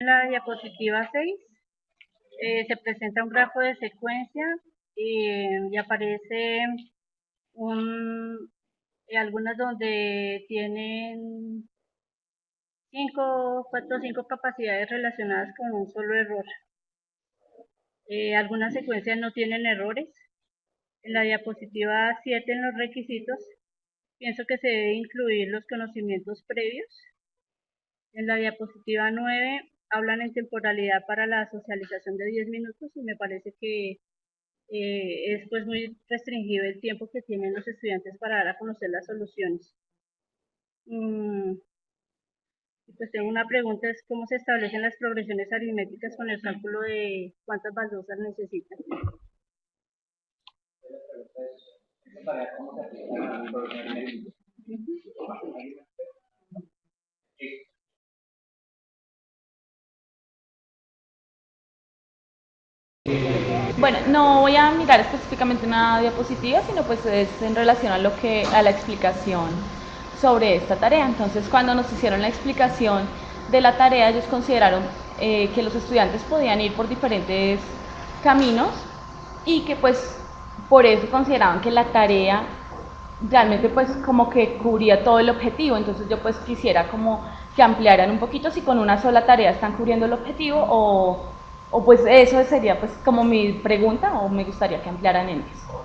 En la diapositiva 6 se presenta un grafo de secuencia y aparece un, algunas donde tienen 4 o 5 capacidades relacionadas con un solo error. Algunas secuencias no tienen errores. En la diapositiva 7 en los requisitos, pienso que se debe incluir los conocimientos previos. En la diapositiva 9 hablan en temporalidad para la socialización de 10 minutos y me parece que es pues muy restringido el tiempo que tienen los estudiantes para dar a conocer las soluciones. Pues tengo una pregunta, es cómo se establecen las progresiones aritméticas con el cálculo de cuántas baldosas necesitan. Bueno, no voy a mirar específicamente una diapositiva, sino pues es en relación a a la explicación sobre esta tarea. Entonces, cuando nos hicieron la explicación de la tarea, ellos consideraron que los estudiantes podían ir por diferentes caminos y que pues por eso consideraban que la tarea realmente pues como que cubría todo el objetivo. Entonces yo pues quisiera como que ampliaran un poquito si con una sola tarea están cubriendo el objetivo o pues eso sería pues como mi pregunta o me gustaría que ampliaran en eso.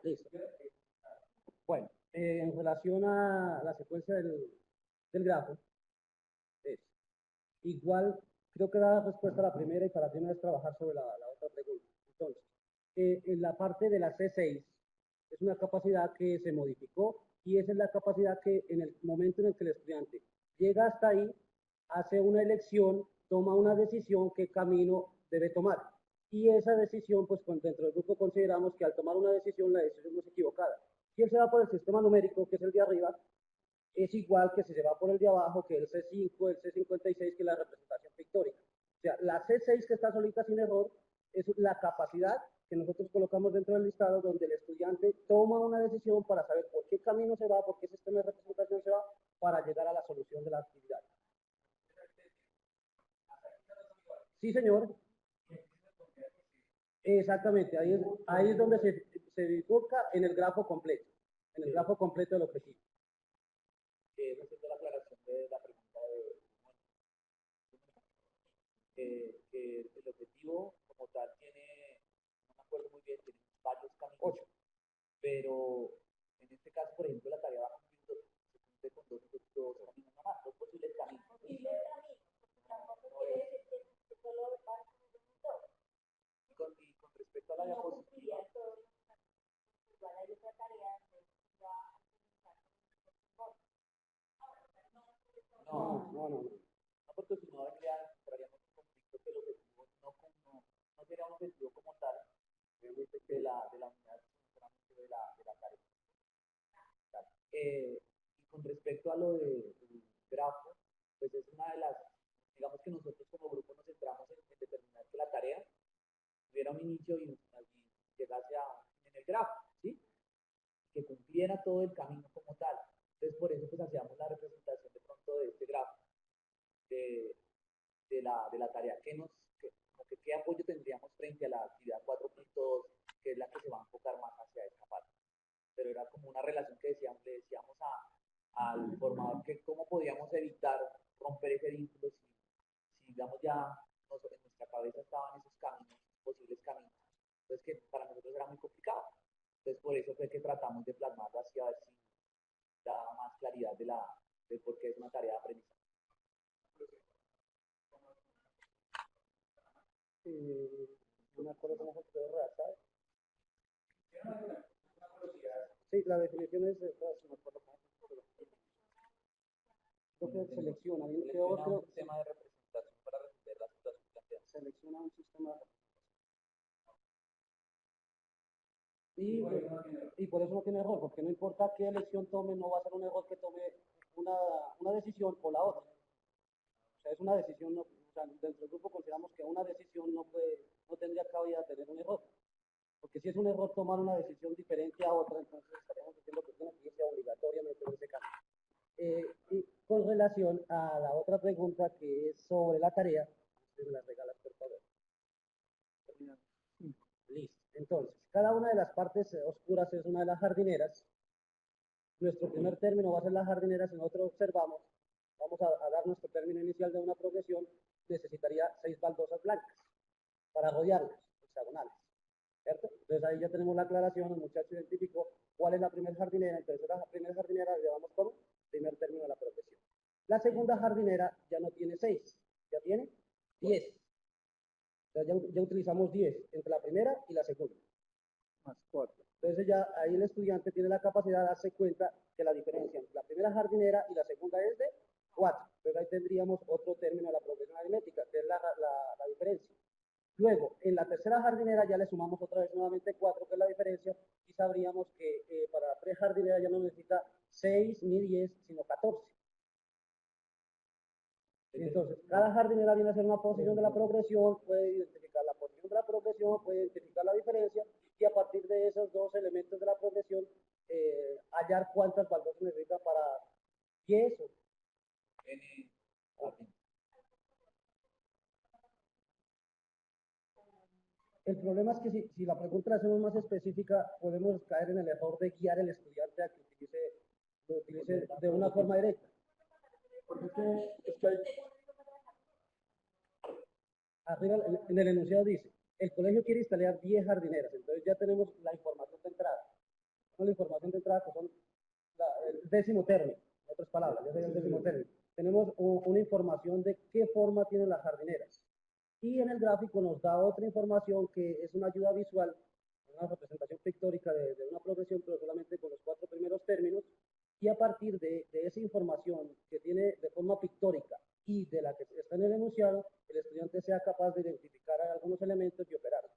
Listo. Bueno, en relación a la secuencia del grafo, es igual, creo que da respuesta a la primera y para ti no es trabajar sobre la otra pregunta. Entonces, en la parte de la C6 es una capacidad que se modificó y esa es la capacidad que en el momento en el que el estudiante llega hasta ahí, hace una elección, toma una decisión qué camino debe tomar. Y esa decisión, pues dentro del grupo consideramos que al tomar una decisión, la decisión no es equivocada. Si él se va por el sistema numérico, que es el de arriba, es igual que si se va por el de abajo, que el C5, el C56, que es la representación pictórica. O sea, la C6 que está solita sin error es la capacidad que nosotros colocamos dentro del listado donde el estudiante toma una decisión para saber por qué camino se va, por qué sistema de representación se va, para llegar a la solución de la actividad. Sí, señor. Exactamente, ahí es donde se bifurca en el grafo completo, en el grafo completo del objetivo. No sé la aclaración de la pregunta que el objetivo como tal tiene, no me acuerdo muy bien, tiene varios caminos, 8, pero en este caso, por ejemplo, la tarea va a cumplir se cumple con dos caminos nada más, dos posibles caminos. Y con respecto a la diapositiva, no, porque si no entraríamos en conflicto que el objetivo no sería un objetivo como tal, obviamente que de la unidad, solamente de la tarea. Y con respecto a lo del grafo, pues es una de las, digamos que nosotros como grupo nos centramos en determinar que la tarea tuviera un inicio y llegase a en el grafo, ¿sí? Que cumpliera todo el camino como tal. Entonces por eso pues hacíamos la representación de pronto de este grafo, de, de la tarea como que qué apoyo tendríamos frente a la actividad 4.2, que es la que se va a enfocar más hacia esta parte. Pero era como una relación que le decíamos al formador que cómo podíamos evitar romper ese vínculo si digamos ya en nuestra cabeza estaban esos caminos, posibles caminos. Entonces que para nosotros era muy complicado. Entonces por eso fue que tratamos de plasmarlo así a ver si da más claridad de por qué es una tarea de aprendizaje. No me acuerdo cómo se puede redactar. Sí, la definición es, no me acuerdo cómo creo que selecciona un sistema de representación para resolver la situación planteada. Selecciona un sistema de y por eso no tiene error, porque no importa qué elección tome, no va a ser un error que tome una decisión o la otra. es una decisión, no, o sea, dentro del grupo consideramos que una decisión no tendría cabida tener un error. Porque si es un error tomar una decisión diferente a otra, entonces estaríamos diciendo que tiene que ser obligatoriamente en ese caso. Y con relación a la otra pregunta que es sobre la tarea, me la regalas por favor. Listo. Entonces, cada una de las partes oscuras es una de las jardineras. Nuestro primer término va a ser la jardinera. Si nosotros observamos, vamos a dar nuestro término inicial de una progresión, necesitaría 6 baldosas blancas para rodearlas, hexagonales. ¿Cierto? Entonces ahí ya tenemos la aclaración, el muchacho identificó cuál es la primera jardinera. Entonces la primera jardinera la llevamos como primer término de la progresión. La segunda jardinera ya no tiene 6, ya tiene 10. Entonces ya utilizamos 10 entre la primera y la segunda. Más 4. Entonces ya ahí el estudiante tiene la capacidad de darse cuenta que la diferencia entre la primera jardinera y la segunda es de 4. Entonces ahí tendríamos otro término de la progresión aritmética, que es la diferencia. Luego, en la tercera jardinera ya le sumamos otra vez nuevamente 4, que es la diferencia, y sabríamos que para la prejardinera ya no necesita 6 ni 10, sino 14. Entonces, cada jardinera viene a ser una posición de la progresión, puede identificar la posición de la progresión, puede identificar la diferencia, y a partir de esos dos elementos de la progresión, hallar cuántas baldosas necesita para 10 o El problema es que si la pregunta la hacemos más específica, podemos caer en el error de guiar al estudiante a que lo utilice de una forma directa. Porque es que arriba en el enunciado dice, el colegio quiere instalar 10 jardineras, entonces ya tenemos la información de entrada. Con la información de entrada que son el décimo término, en otras palabras, ya sería el décimo término. Tenemos una información de qué forma tienen las jardineras. Y en el gráfico nos da otra información que es una ayuda visual, una representación pictórica de una progresión, pero solamente con los 4 primeros términos. Y a partir de esa información que tiene de forma pictórica y de la que está en el enunciado, el estudiante sea capaz de identificar algunos elementos y operarlos.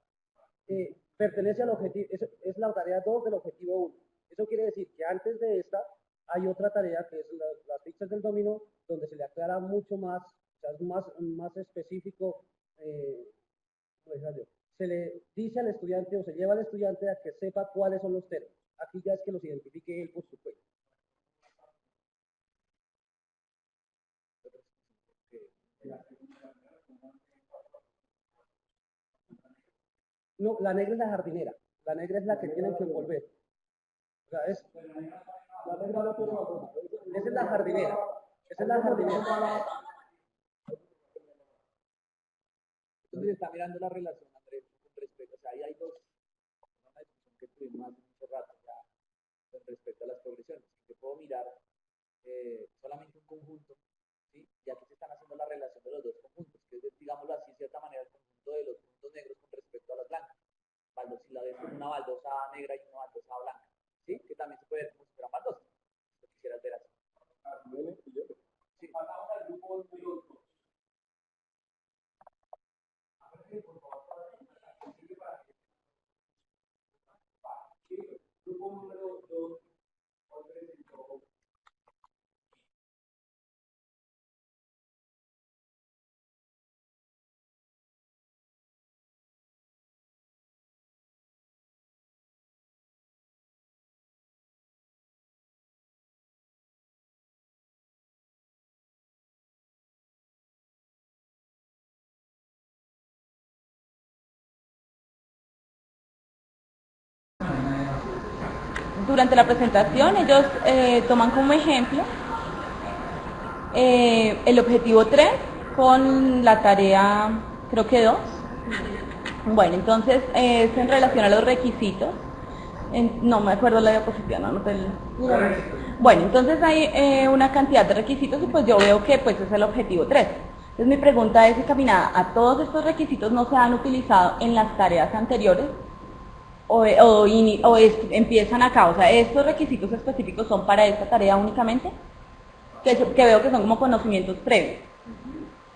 Pertenece al objetivo, es la tarea 2 del objetivo 1. Eso quiere decir que antes de esta hay otra tarea que es las fichas del dominó, donde se le aclara mucho más, o sea, es más específico. Se le dice al estudiante o se lleva al estudiante a que sepa cuáles son los términos. Aquí ya es que los identifique él por su cuenta. No, la negra es la jardinera. La negra es la que tienen que envolver. O sea, la negra no tiene una. Esa es la jardinera. Esa es la jardinera. Entonces está mirando la relación, Andrés, con respecto, o sea, ahí hay una discusión que tuvimos hace mucho rato ya con respecto a las progresiones. Yo puedo mirar solamente un conjunto, ¿sí? Y aquí se están haciendo la relación de los dos conjuntos, que es, digámoslo así, de cierta manera, el conjunto de los puntos negros con respecto a las blancas. Si la ves como una baldosa negra y una baldosa blanca, ¿sí? Que también se puede ver como si fueran baldosas. Si quisieras ver así. Sí. Pasamos al grupo número 2. Grupo número 2, Durante la presentación ellos toman como ejemplo el objetivo 3 con la tarea, creo que 2. Bueno, entonces es en relación a los requisitos. No me acuerdo la diapositiva, no anoté el... Bueno, entonces hay una cantidad de requisitos y pues yo veo que pues es el objetivo 3. Entonces mi pregunta es encaminada a todos estos requisitos, ¿no se han utilizado en las tareas anteriores? Empiezan acá, o sea, ¿estos requisitos específicos son para esta tarea únicamente? Que veo que son como conocimientos previos.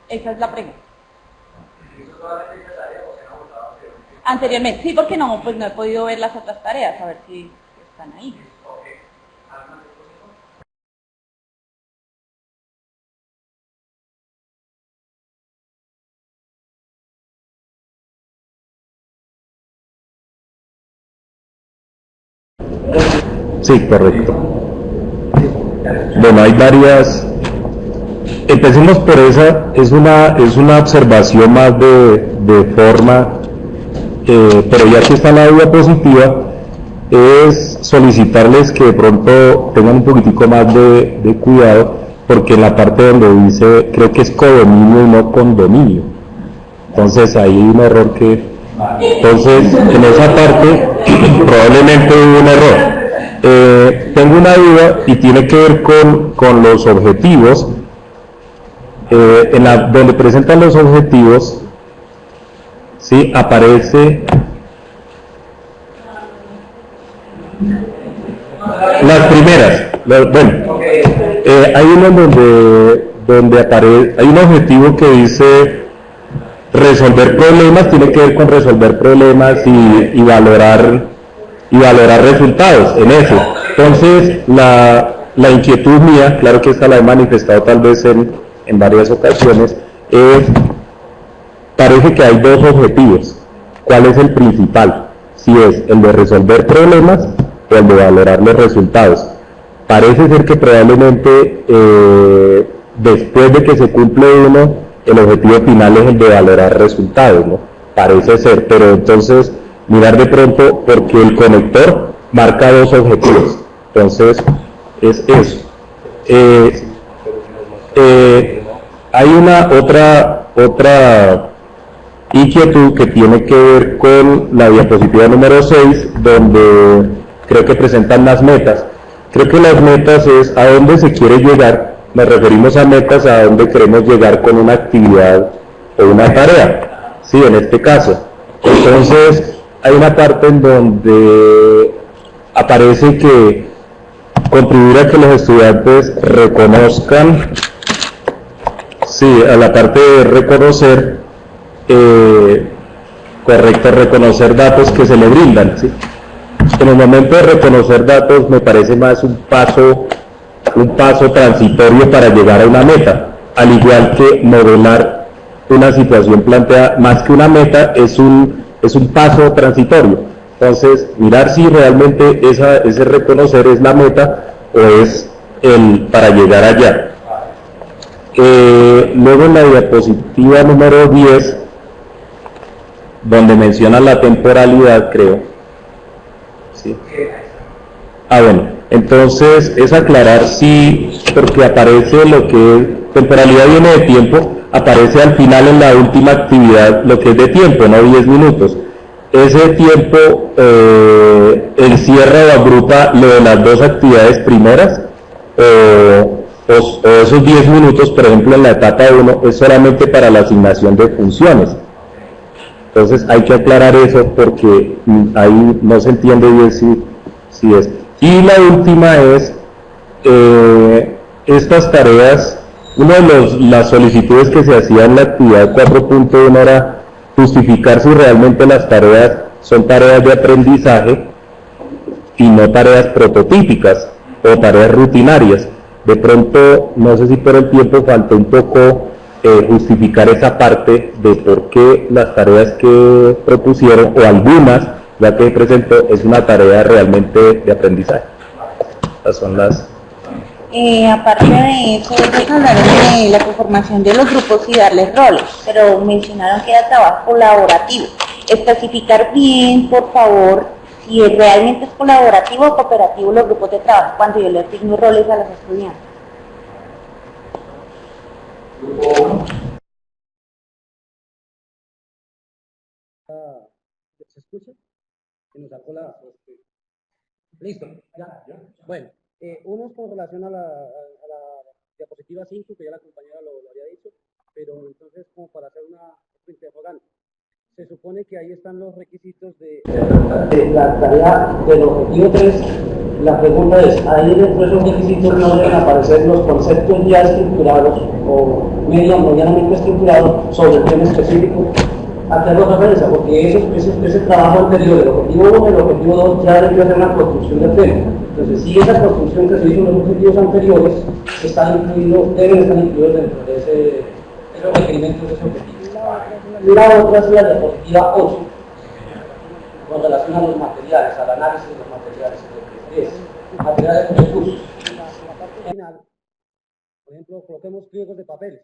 Esa es la pregunta. Anteriormente, sí, porque no, pues no he podido ver las otras tareas, a ver si están ahí. Sí, correcto. Bueno, hay varias. Empecemos por esa. Es una observación más de forma, pero ya que está la diapositiva, es solicitarles que de pronto tengan un poquitico más de cuidado, porque en la parte donde dice, creo que es codominio y no condominio. Entonces ahí hay un error entonces en esa parte probablemente hubo un error. Tengo una duda y tiene que ver con los objetivos. Donde presentan los objetivos, ¿sí? Aparece las primeras. Bueno, hay uno donde aparece, hay un objetivo que dice resolver problemas, tiene que ver con resolver problemas y valorar resultados en eso. Entonces, la inquietud mía, claro que esta la he manifestado tal vez en varias ocasiones, parece que hay dos objetivos. ¿Cuál es el principal? Si es el de resolver problemas o el de valorar los resultados. Parece ser que probablemente después de que se cumple uno, el objetivo final es el de valorar resultados, ¿no? Parece ser, pero entonces mirar de pronto, porque el conector marca dos objetivos. Entonces, es eso. Hay una otra inquietud que tiene que ver con la diapositiva número 6, donde creo que presentan las metas. Creo que las metas es a dónde se quiere llegar. Nos referimos a metas a dónde queremos llegar con una actividad o una tarea, sí, en este caso. Entonces, hay una parte en donde aparece que contribuir a que los estudiantes reconozcan, sí, a la parte de reconocer, correcto, reconocer datos que se le brindan, ¿sí? En el momento de reconocer datos me parece más un paso transitorio para llegar a una meta, al igual que modelar una situación planteada, más que una meta, es un paso transitorio. Entonces, mirar si realmente ese reconocer es la meta o es para llegar allá. Luego en la diapositiva número 10, donde menciona la temporalidad, creo. ¿Sí? Bueno, entonces es aclarar si, porque aparece lo que es, temporalidad viene de tiempo, aparece al final en la última actividad lo que es de tiempo, no 10 minutos. Ese tiempo encierra o agrupa lo de las dos actividades primeras, o esos 10 minutos, por ejemplo, en la etapa 1, es solamente para la asignación de funciones. Entonces hay que aclarar eso porque ahí no se entiende bien si es. Y la última es, estas tareas, una de las solicitudes que se hacían en la actividad 4.1 era justificar si realmente las tareas son tareas de aprendizaje y no tareas prototípicas o tareas rutinarias. De pronto, no sé si por el tiempo faltó un poco justificar esa parte de por qué las tareas que propusieron, o algunas, ya que presentó, es una tarea realmente de aprendizaje. Estas son las... aparte de eso, ellos hablaron de la conformación de los grupos y darles roles, pero mencionaron que era trabajo colaborativo. Especificar bien, por favor, si realmente es colaborativo o cooperativo los grupos de trabajo cuando yo le asigno roles a los estudiantes. ¿Se escucha? Que nos sacó Listo, ya. Bueno, unos con relación a la diapositiva 5, que ya la compañera lo había dicho, pero entonces como para hacer una interrogante. Se supone que ahí están los requisitos de la tarea del objetivo 3. La pregunta es, ahí dentro de esos requisitos no deben aparecer los conceptos ya estructurados o medianamente estructurados sobre el tema específico. ¿A qué hago referencia? Porque ese trabajo anterior, el objetivo 1 y el objetivo 2, ya debió hacer una construcción del tema. Entonces, si esa construcción que se hizo en los objetivos anteriores deben estar incluidos dentro de esos requerimientos de ese objetivo. La otra es la diapositiva 8, con relación a los materiales, al análisis de los materiales. materiales de recursos. En la parte final, por ejemplo, coloquemos pliegos de papeles,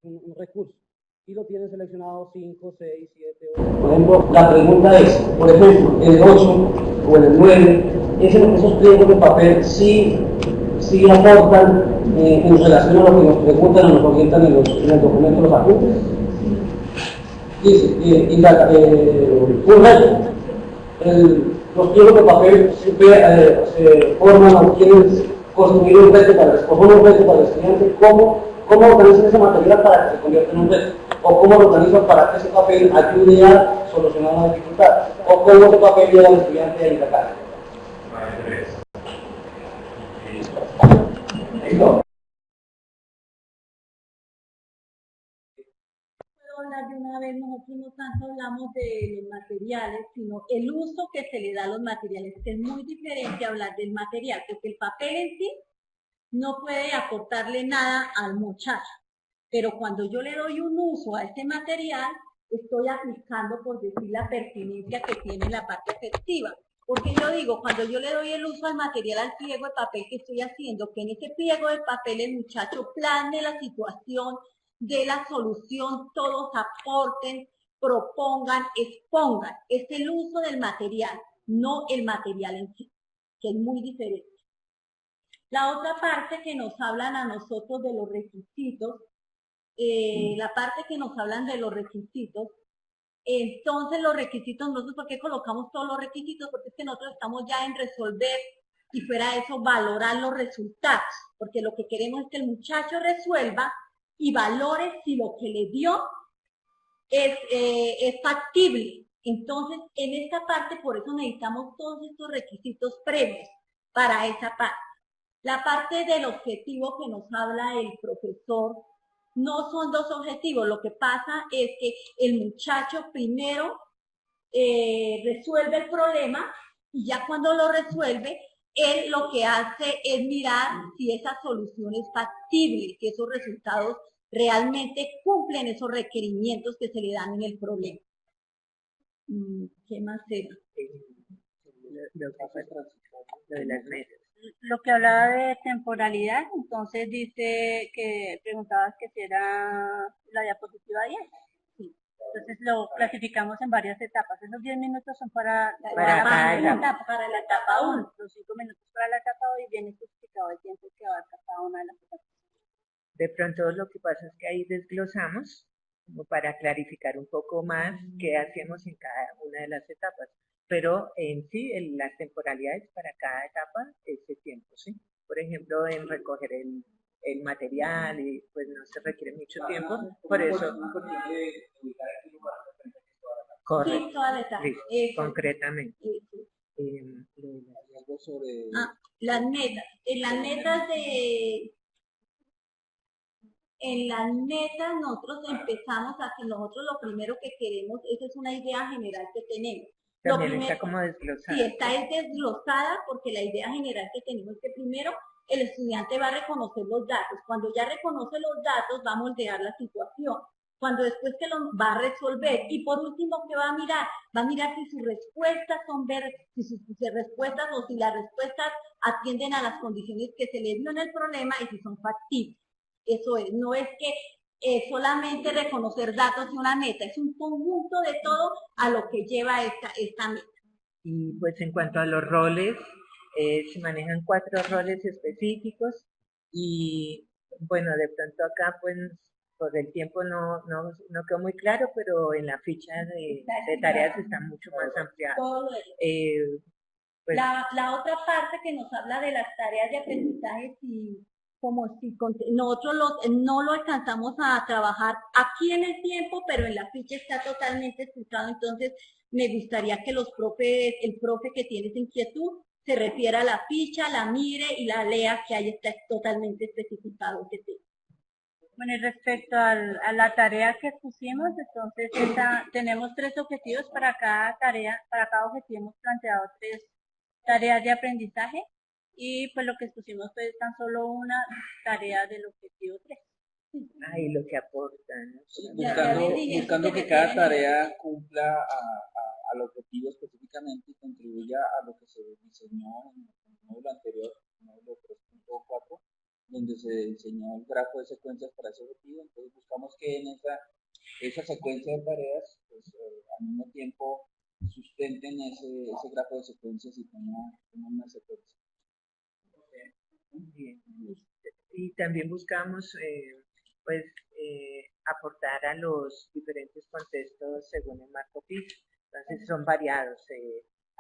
un recurso, y lo tienen seleccionado 5, 6, 7, 8. Por ejemplo, la pregunta es, por ejemplo, el 8 o el 9, esos pliegos de papel sí aportan en relación a lo que nos preguntan o nos orientan en el documento de los apuntes. Dice, un reto. Los pliegos de papel se forman o quieren construir un reto para el estudiante. ¿Cómo organizan ese material para que se convierta en un reto? ¿O cómo lo organizan para que ese papel ayude a solucionar una dificultad? ¿O cómo ese papel lleva al estudiante a ir a casa? ¿Listo? Hablar de una vez, nosotros no tanto hablamos de los materiales, sino el uso que se le da a los materiales, que es muy diferente a hablar del material, porque el papel en sí no puede aportarle nada al muchacho, pero cuando yo le doy un uso a este material, estoy aplicando, por decir, la pertinencia que tiene la parte afectiva. Porque yo digo, cuando yo le doy el uso al material, al pliego de papel que estoy haciendo, que en ese pliego de papel el muchacho plasme la situación, de la solución, todos aporten, propongan, expongan. Es el uso del material, no el material en sí, que es muy diferente. La otra parte que nos hablan a nosotros de los requisitos, la parte que nos hablan de los requisitos, entonces los requisitos, nosotros, ¿por qué colocamos todos los requisitos? Porque es que nosotros estamos ya en resolver y fuera de eso valorar los resultados, porque lo que queremos es que el muchacho resuelva y valore si lo que le dio es factible. Entonces, en esta parte, por eso necesitamos todos estos requisitos previos para esa parte. La parte del objetivo que nos habla el profesor, no son dos objetivos. Lo que pasa es que el muchacho primero resuelve el problema y ya cuando lo resuelve, él lo que hace es mirar si esa solución es factible, si esos resultados realmente cumplen esos requerimientos que se le dan en el problema. ¿Qué más era? Lo de las metas. Lo que hablaba de temporalidad, entonces dice que preguntabas que si era la diapositiva 10. Sí. Entonces lo clasificamos en varias etapas. Esos 10 minutos son para la etapa 1, los 5 minutos para la etapa 2 y viene especificado el tiempo que abarca cada una de las etapas. De pronto lo que pasa es que ahí desglosamos como para clarificar un poco más qué hacemos en cada una de las etapas. Pero en sí, las temporalidades para cada etapa, ese tiempo, ¿sí? Por ejemplo, en recoger el material, y pues no se requiere mucho tiempo, por eso... Correcto, sí, toda la etapa. Concretamente. Las metas. En las metas nosotros empezamos a que nosotros lo primero que queremos, esa es una idea general que tenemos. También está como desglosada. Sí, está desglosada porque la idea general que tenemos es que primero el estudiante va a reconocer los datos. Cuando ya reconoce los datos, va a moldear la situación. Cuando después que lo va a resolver. Y por último, ¿qué va a mirar? Va a mirar si sus respuestas son si sus respuestas o si las respuestas atienden a las condiciones que se le dio en el problema y si son factibles. Eso es, no es que solamente reconocer datos y una meta, es un conjunto de todo a lo que lleva esta meta. Y pues en cuanto a los roles, se manejan 4 roles específicos y bueno, de pronto acá pues por el tiempo no quedó muy claro, pero en la ficha de tareas está mucho más ampliada. Pues, la otra parte que nos habla de las tareas de aprendizaje, como si nosotros no lo alcanzamos a trabajar aquí en el tiempo, pero en la ficha está totalmente explicado, entonces me gustaría que el profe que tiene esa inquietud, se refiera a la ficha, la mire y la lea, que ahí está totalmente especificado ese tema. Bueno, y respecto a la tarea que pusimos, entonces tenemos 3 objetivos para cada tarea, para cada objetivo hemos planteado 3 tareas de aprendizaje. Y pues lo que expusimos fue tan solo una tarea del objetivo 3. Y lo que aportan. Buscando que cada tarea cumpla al objetivo específicamente y contribuya a lo que se diseñó en módulo anterior, módulo 3.4, donde se diseñó el grafo de secuencias para ese objetivo. Entonces buscamos que en esa secuencia de tareas, pues al mismo tiempo sustenten ese grafo de secuencias y tengan una secuencia. Bien. Y también buscamos pues aportar a los diferentes contextos según el marco PIS. Entonces son variados,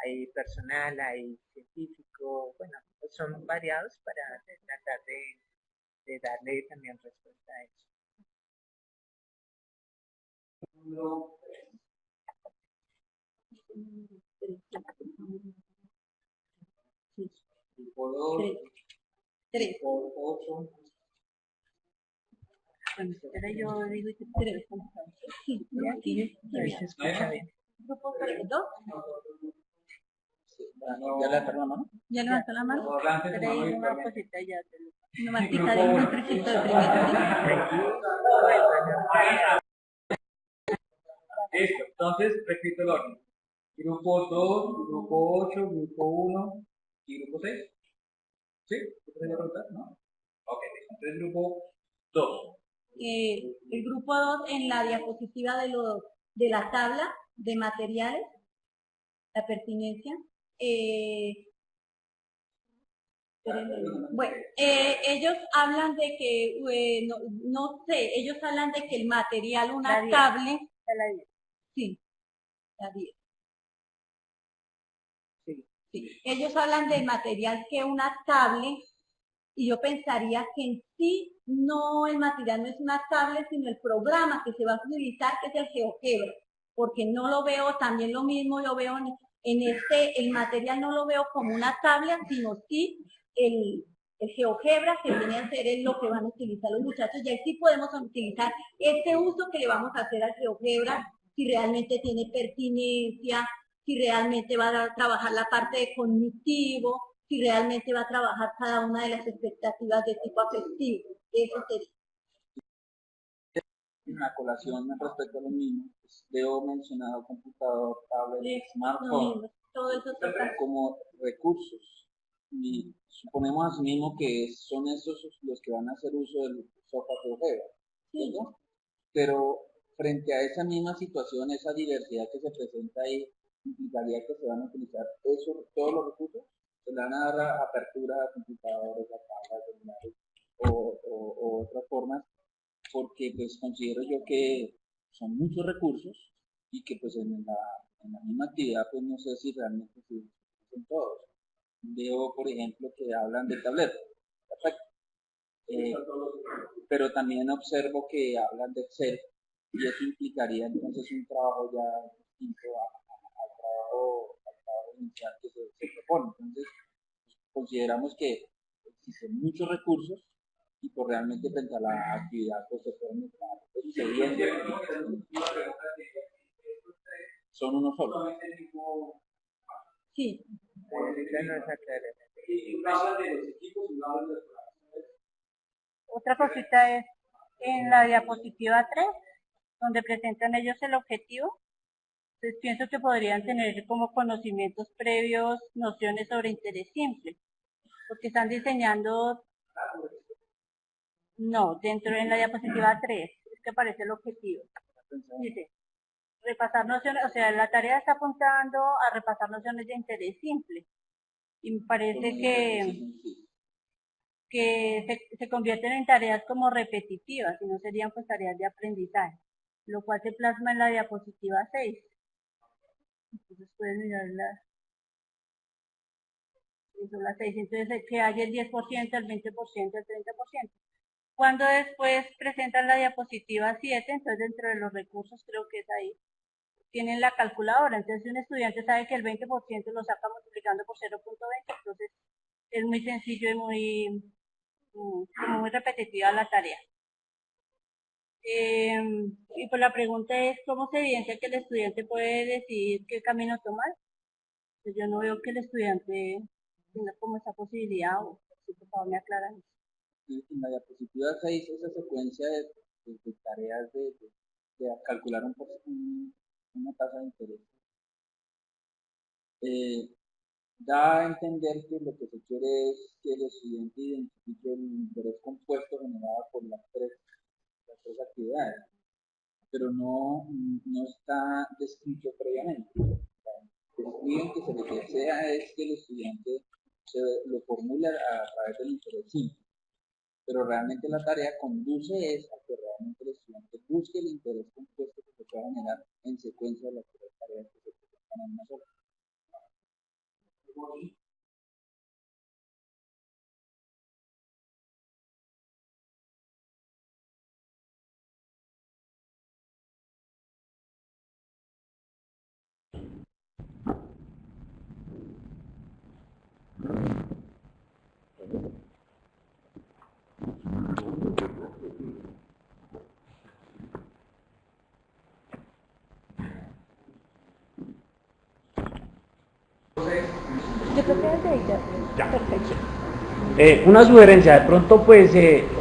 hay personal, hay científico, bueno, pues son variados para tratar de darle también respuesta a eso. Grupo 2, grupo 8. Bueno, ahora yo digo que 3. Sí, Aquí se escucha bien. Grupo 2. ¿Ya levantó la mano? ¿Ya levantó la mano? Pero hay una cosita ya. Nomás pica de un tricito de primero. Listo, entonces repito el orden. Grupo 2, grupo 8, grupo 1 y grupo 6. ¿Sí? ¿Te podría preguntar? ¿No? Ok, entonces grupo 2. El grupo 2 en la diapositiva de la tabla de materiales, la pertinencia. Bueno, ellos hablan de que, no sé, ellos hablan de que el material, una tablet, sí, la 10. Sí. Ellos hablan del material que una tablet, y yo pensaría que en sí no, el material no es una tablet, sino el programa que se va a utilizar, que es el GeoGebra, porque no lo veo, también lo mismo yo veo el material no lo veo como una tablet, sino sí el GeoGebra, que viene a ser lo que van a utilizar los muchachos, y ahí sí podemos utilizar este uso que le vamos a hacer al GeoGebra, si realmente tiene pertinencia, si realmente va a trabajar la parte de cognitivo, si realmente va a trabajar cada una de las expectativas de tipo afectivo. Eso sería. Una colación respecto a lo mismo, pues, veo mencionado computador, tablet, smartphone, todo eso como recursos. Y suponemos asimismo que son estos los que van a hacer uso del software GeoGebra, ¿cierto? Pero frente a esa misma situación, esa diversidad que se presenta ahí, implicaría que se van a utilizar todos los recursos, se le van a dar apertura a computadores, a tablas, celulares o otras formas, porque pues considero yo que son muchos recursos y que pues en la misma actividad pues no sé si realmente son todos. Veo por ejemplo que hablan de tablero, perfecto. Pero también observo que hablan de Excel y eso implicaría entonces un trabajo ya distinto al trabajo inicial que se propone. Entonces consideramos que existen muchos recursos y pues realmente frente a la actividad pues se pueden estar excediendo. Son uno solo. Sí. Otra cosita es en la diapositiva 3, donde presentan ellos el objetivo. Entonces pienso que podrían tener como conocimientos previos, nociones sobre interés simple, porque están diseñando, no, dentro de la diapositiva 3, es que aparece el objetivo. Dice, repasar nociones, o sea, la tarea está apuntando a repasar nociones de interés simple. Y me parece que se convierten en tareas como repetitivas, y no serían pues tareas de aprendizaje, lo cual se plasma en la diapositiva 6. Entonces pueden mirar las 6, entonces que haya el 10%, el 20%, el 30%. Cuando después presentan la diapositiva 7, entonces dentro de los recursos creo que es ahí, tienen la calculadora, entonces si un estudiante sabe que el 20% lo saca multiplicando por 0.20, entonces es muy sencillo y muy repetitiva la tarea. Y pues la pregunta es, ¿cómo se evidencia que el estudiante puede decidir qué camino tomar? Pues yo no veo que el estudiante tenga como esa posibilidad, o si por favor me aclaran eso. En la diapositiva 6, esa secuencia de tareas de calcular una tasa de interés. da a entender que lo que se quiere es que el estudiante identifique el interés compuesto generado por las tres actividades, pero no está descrito previamente. Describen que lo que desea es que el estudiante lo formule a través del interés simple, pero realmente la tarea conduce a que realmente el estudiante busque el interés compuesto que se pueda generar en secuencia de las tres tareas que se presentan en una sola. Yo creo que desde ahí ya. Perfecto. Una sugerencia, de pronto pues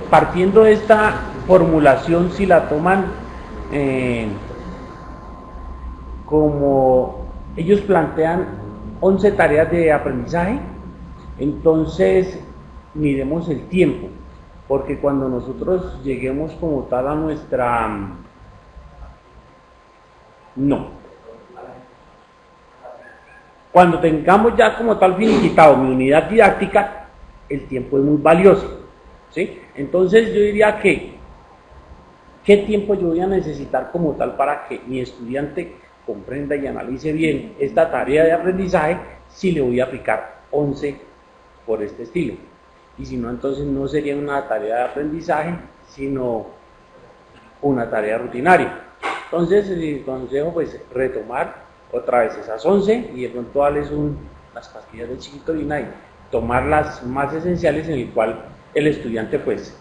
partiendo de esta formulación, si la toman como ellos plantean 11 tareas de aprendizaje, entonces miremos el tiempo, porque cuando nosotros lleguemos como tal a nuestra... No. Cuando tengamos ya como tal finiquitado mi unidad didáctica, el tiempo es muy valioso, ¿sí? Entonces yo diría que, ¿qué tiempo yo voy a necesitar como tal para que mi estudiante comprenda y analice bien esta tarea de aprendizaje si le voy a aplicar 11 por este estilo? Y si no, entonces no sería una tarea de aprendizaje, sino una tarea rutinaria. Entonces el consejo pues retomar otra vez esas 11 y de pronto darles las pastillas de chiquitolina y tomar las más esenciales en el cual el estudiante pues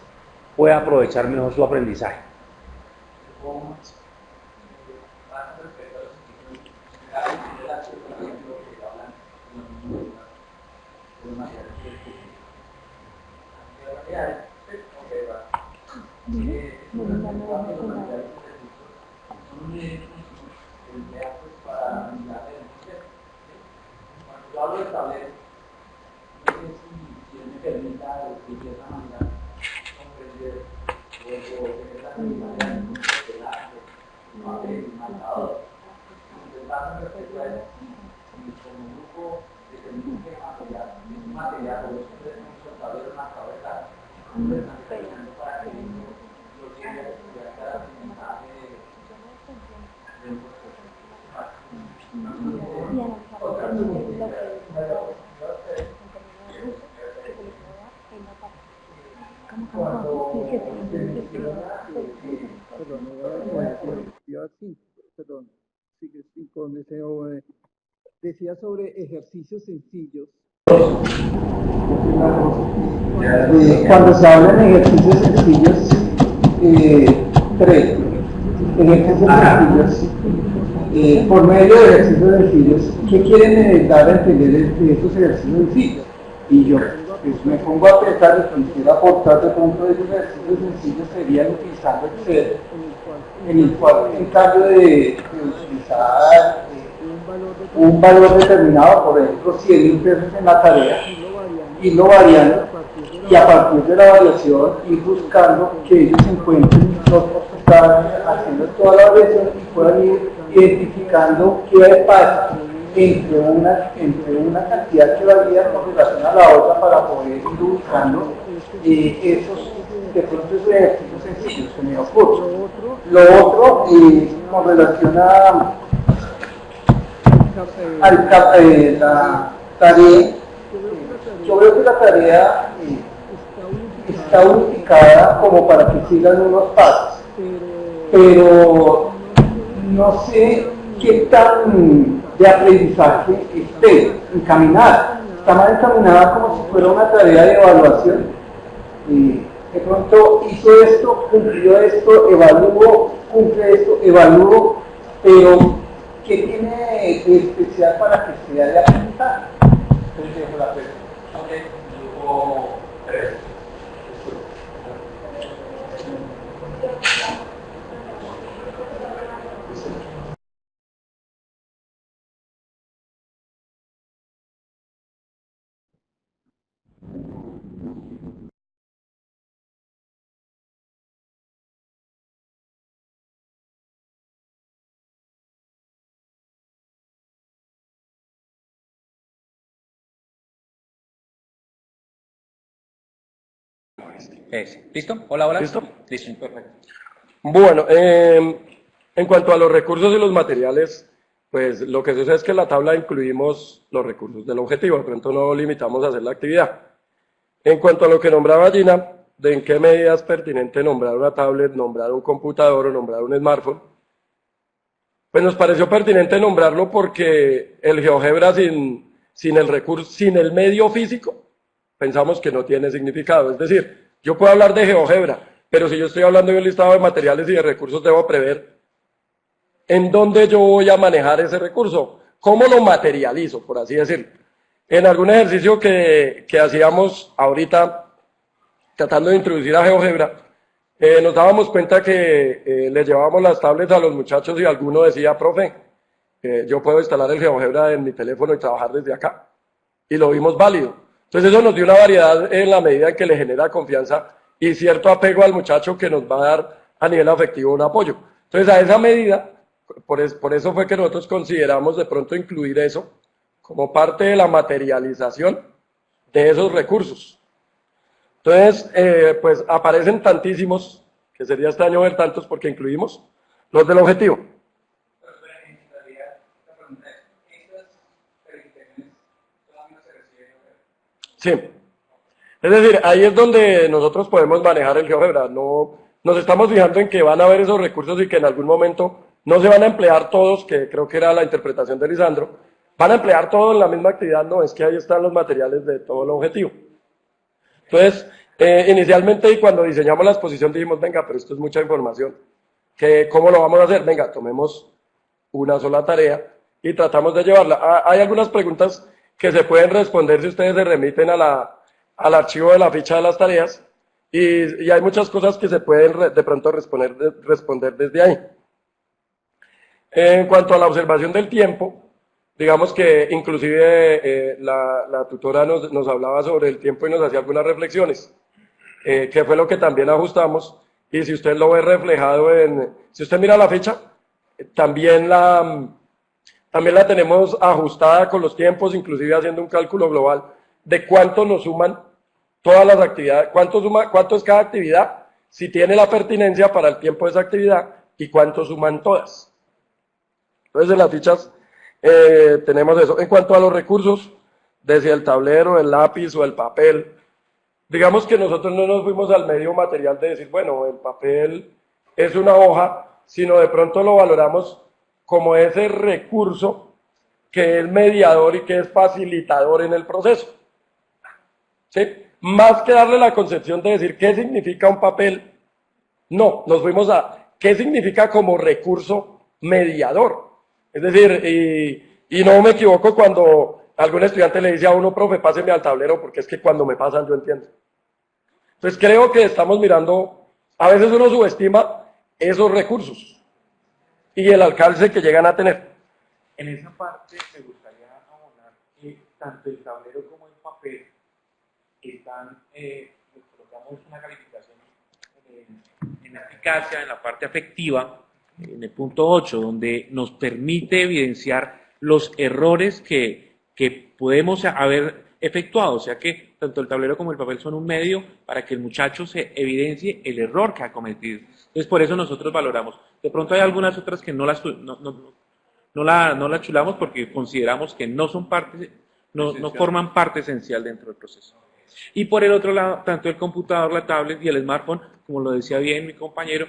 pueda aprovechar mejor su aprendizaje. Decía sobre ejercicios sencillos. Cuando se habla de ejercicios sencillos, tres ejercicios sencillos, por medio de ejercicios sencillos, ¿qué quieren dar a entender de estos ejercicios sencillos? Y yo pues, me pongo a pensar y quisiera aportar de pronto de esos ejercicios sencillos serían utilizando Excel, en el cual en cambio de utilizar un valor determinado, por ejemplo 100.000 pesos en la tarea, irlo variando y a partir de la variación ir buscando que ellos encuentren los que están haciendo toda la variación y puedan ir identificando qué pasa entre una cantidad que varía con relación a la otra para poder ir buscando esos de pronto esos ejercicios sencillos que me ocurren. Lo otro con relación a la tarea, yo veo que la tarea está unificada como para que sigan unos pasos, pero no sé qué tan de aprendizaje esté encaminada. Está más encaminada como si fuera una tarea de evaluación. De pronto hizo esto, cumplió esto, evalúo, cumple esto, evalúo, pero ¿qué tiene de especial para que sea de aprendizaje? Entonces dejo la pregunta. Grupo 3. ¿Listo? Hola, hola. ¿Listo? Listo, perfecto. Bueno, en cuanto a los recursos y los materiales, pues lo que sucede es que en la tabla incluimos los recursos del objetivo, de pronto no limitamos a hacer la actividad. En cuanto a lo que nombraba Gina, de en qué medida es pertinente nombrar una tablet, nombrar un computador o nombrar un smartphone, pues nos pareció pertinente nombrarlo porque el GeoGebra sin el recurso, sin el medio físico, pensamos que no tiene significado. Es decir, yo puedo hablar de GeoGebra, pero si yo estoy hablando de un listado de materiales y de recursos, debo prever en dónde yo voy a manejar ese recurso, cómo lo materializo, por así decirlo. En algún ejercicio que hacíamos ahorita, tratando de introducir a GeoGebra, nos dábamos cuenta que le llevábamos las tablets a los muchachos y alguno decía, profe, yo puedo instalar el GeoGebra en mi teléfono y trabajar desde acá. Y lo vimos válido. Entonces eso nos dio una variedad en la medida en que le genera confianza y cierto apego al muchacho que nos va a dar a nivel afectivo un apoyo. Entonces a esa medida, por eso fue que nosotros consideramos de pronto incluir eso como parte de la materialización de esos recursos. Entonces, pues aparecen tantísimos, que sería extraño ver tantos porque incluimos los del objetivo. Sí. Es decir, ahí es donde nosotros podemos manejar el GeoGebra. No, nos estamos fijando en que van a haber esos recursos y que en algún momento no se van a emplear todos, que creo que era la interpretación de Lisandro, van a emplear todo en la misma actividad. No, es que ahí están los materiales de todo el objetivo. Entonces, inicialmente y cuando diseñamos la exposición dijimos, venga, pero esto es mucha información, ¿cómo lo vamos a hacer? Venga, tomemos una sola tarea y tratamos de llevarla. Hay algunas preguntas que se pueden responder si ustedes se remiten al archivo de la ficha de las tareas y hay muchas cosas que se pueden de pronto responder desde ahí. En cuanto a la observación del tiempo, digamos que inclusive la tutora nos hablaba sobre el tiempo y nos hacía algunas reflexiones, que fue lo que también ajustamos, y si usted lo ve reflejado si usted mira la ficha, también la tenemos ajustada con los tiempos, inclusive haciendo un cálculo global de cuánto nos suman todas las actividades, cuánto es cada actividad, si tiene la pertinencia para el tiempo de esa actividad y cuánto suman todas. Entonces en las fichas tenemos eso. En cuanto a los recursos, desde el tablero, el lápiz o el papel, digamos que nosotros no nos fuimos al medio material de decir, bueno, el papel es una hoja, sino de pronto lo valoramos como ese recurso que es mediador y que es facilitador en el proceso. ¿Sí? Más que darle la concepción de decir qué significa un papel, no, nos fuimos a qué significa como recurso mediador. Es decir, y no me equivoco cuando algún estudiante le dice a uno, profe, páseme al tablero, porque es que cuando me pasan yo entiendo. Entonces creo que estamos mirando, a veces uno subestima esos recursos y el alcance que llegan a tener. En esa parte me gustaría abonar que tanto el tablero como el papel están, colocamos una calificación en eficacia, en la parte afectiva, en el punto 8, donde nos permite evidenciar los errores que podemos haber efectuado, o sea que tanto el tablero como el papel son un medio para que el muchacho se evidencie el error que ha cometido. Entonces por eso nosotros valoramos. De pronto hay algunas otras que no las chulamos porque consideramos que no son parte, no forman parte esencial dentro del proceso. Y por el otro lado, tanto el computador, la tablet y el smartphone, como lo decía bien mi compañero,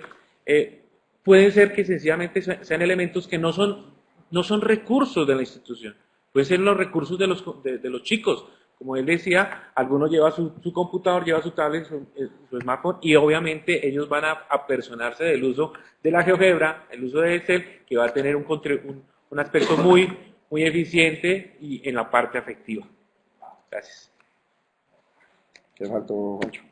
pueden ser que sencillamente sean elementos que no son recursos de la institución, pueden ser los recursos de los chicos. Como él decía, algunos llevan su computador, lleva su tablet, su smartphone, y obviamente ellos van a apersonarse del uso de la GeoGebra, el uso de Excel, que va a tener un aspecto muy eficiente y en la parte afectiva. Gracias. ¿Qué faltó, Juancho?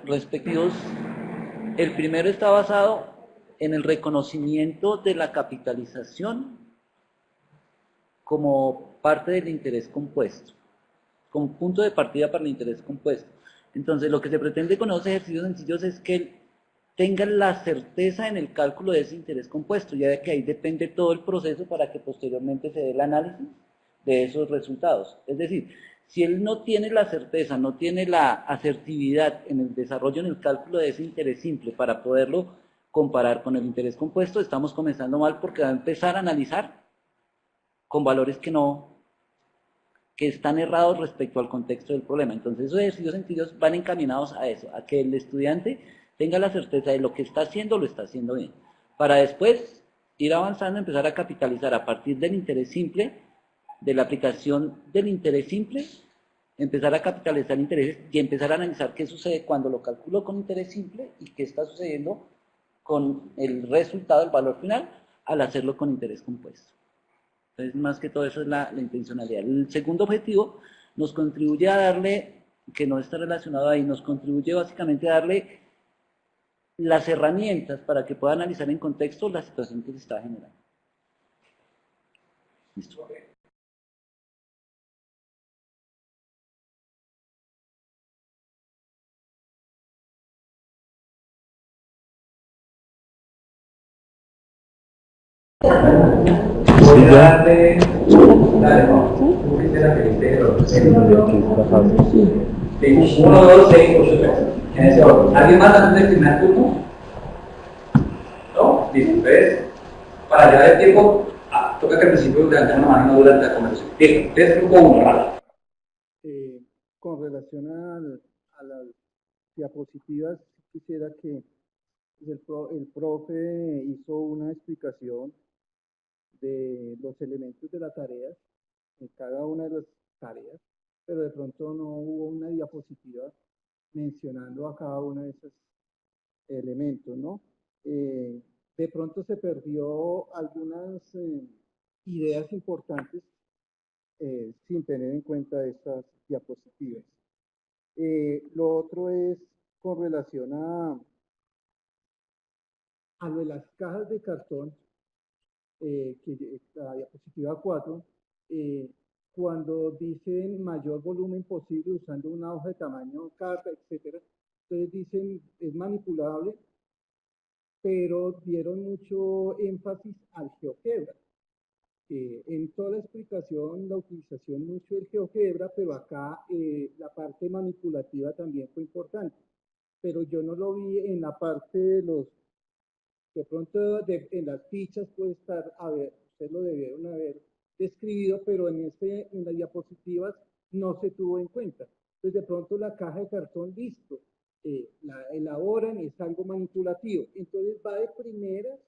Respectivos, el primero está basado en el reconocimiento de la capitalización como parte del interés compuesto, como punto de partida para el interés compuesto. Entonces, lo que se pretende con los ejercicios sencillos es que tengan la certeza en el cálculo de ese interés compuesto, ya de que ahí depende todo el proceso para que posteriormente se dé el análisis de esos resultados. Es decir, si él no tiene la certeza, no tiene la asertividad en el desarrollo, en el cálculo de ese interés simple para poderlo comparar con el interés compuesto, estamos comenzando mal porque va a empezar a analizar con valores que están errados respecto al contexto del problema. Entonces esos ejercicios sentidos van encaminados a eso, a que el estudiante tenga la certeza de lo que está haciendo, lo está haciendo bien, para después ir avanzando, empezar a capitalizar a partir del interés simple, de la aplicación del interés simple, empezar a capitalizar intereses y empezar a analizar qué sucede cuando lo calculo con interés simple y qué está sucediendo con el resultado, el valor final, al hacerlo con interés compuesto. Entonces, más que todo eso es la intencionalidad. El segundo objetivo nos contribuye a darle, que no está relacionado ahí, nos contribuye básicamente a darle las herramientas para que pueda analizar en contexto la situación que se está generando. Listo. Voy a darle, dale, no, tú que te la queriste, listo, 1, 2, 6, 8, 3, en ese orden. ¿Alguien más antes del primer turno? ¿No? Listo, entonces, para llevar el tiempo, toca que al principio levanten una mano durante la conversación. Listo, entonces grupo 1, rápido. Con relación a las diapositivas, quisiera que el profe hizo una explicación de los elementos de la tarea, en cada una de las tareas, pero de pronto no hubo una diapositiva mencionando a cada uno de esos elementos, ¿no? De pronto se perdió algunas ideas importantes sin tener en cuenta estas diapositivas. Lo otro es con relación a lo de las cajas de cartón, que la diapositiva 4, cuando dicen mayor volumen posible usando una hoja de tamaño carta, etcétera, entonces dicen es manipulable, pero dieron mucho énfasis al GeoGebra. En toda la explicación, la utilización mucho del GeoGebra, pero acá la parte manipulativa también fue importante. Pero yo no lo vi en la parte de pronto en las fichas puede estar, a ver, ustedes lo debieron haber describido, pero en las diapositivas no se tuvo en cuenta. Entonces de pronto la caja de cartón, listo, la elaboran, es algo manipulativo. Entonces va de primeras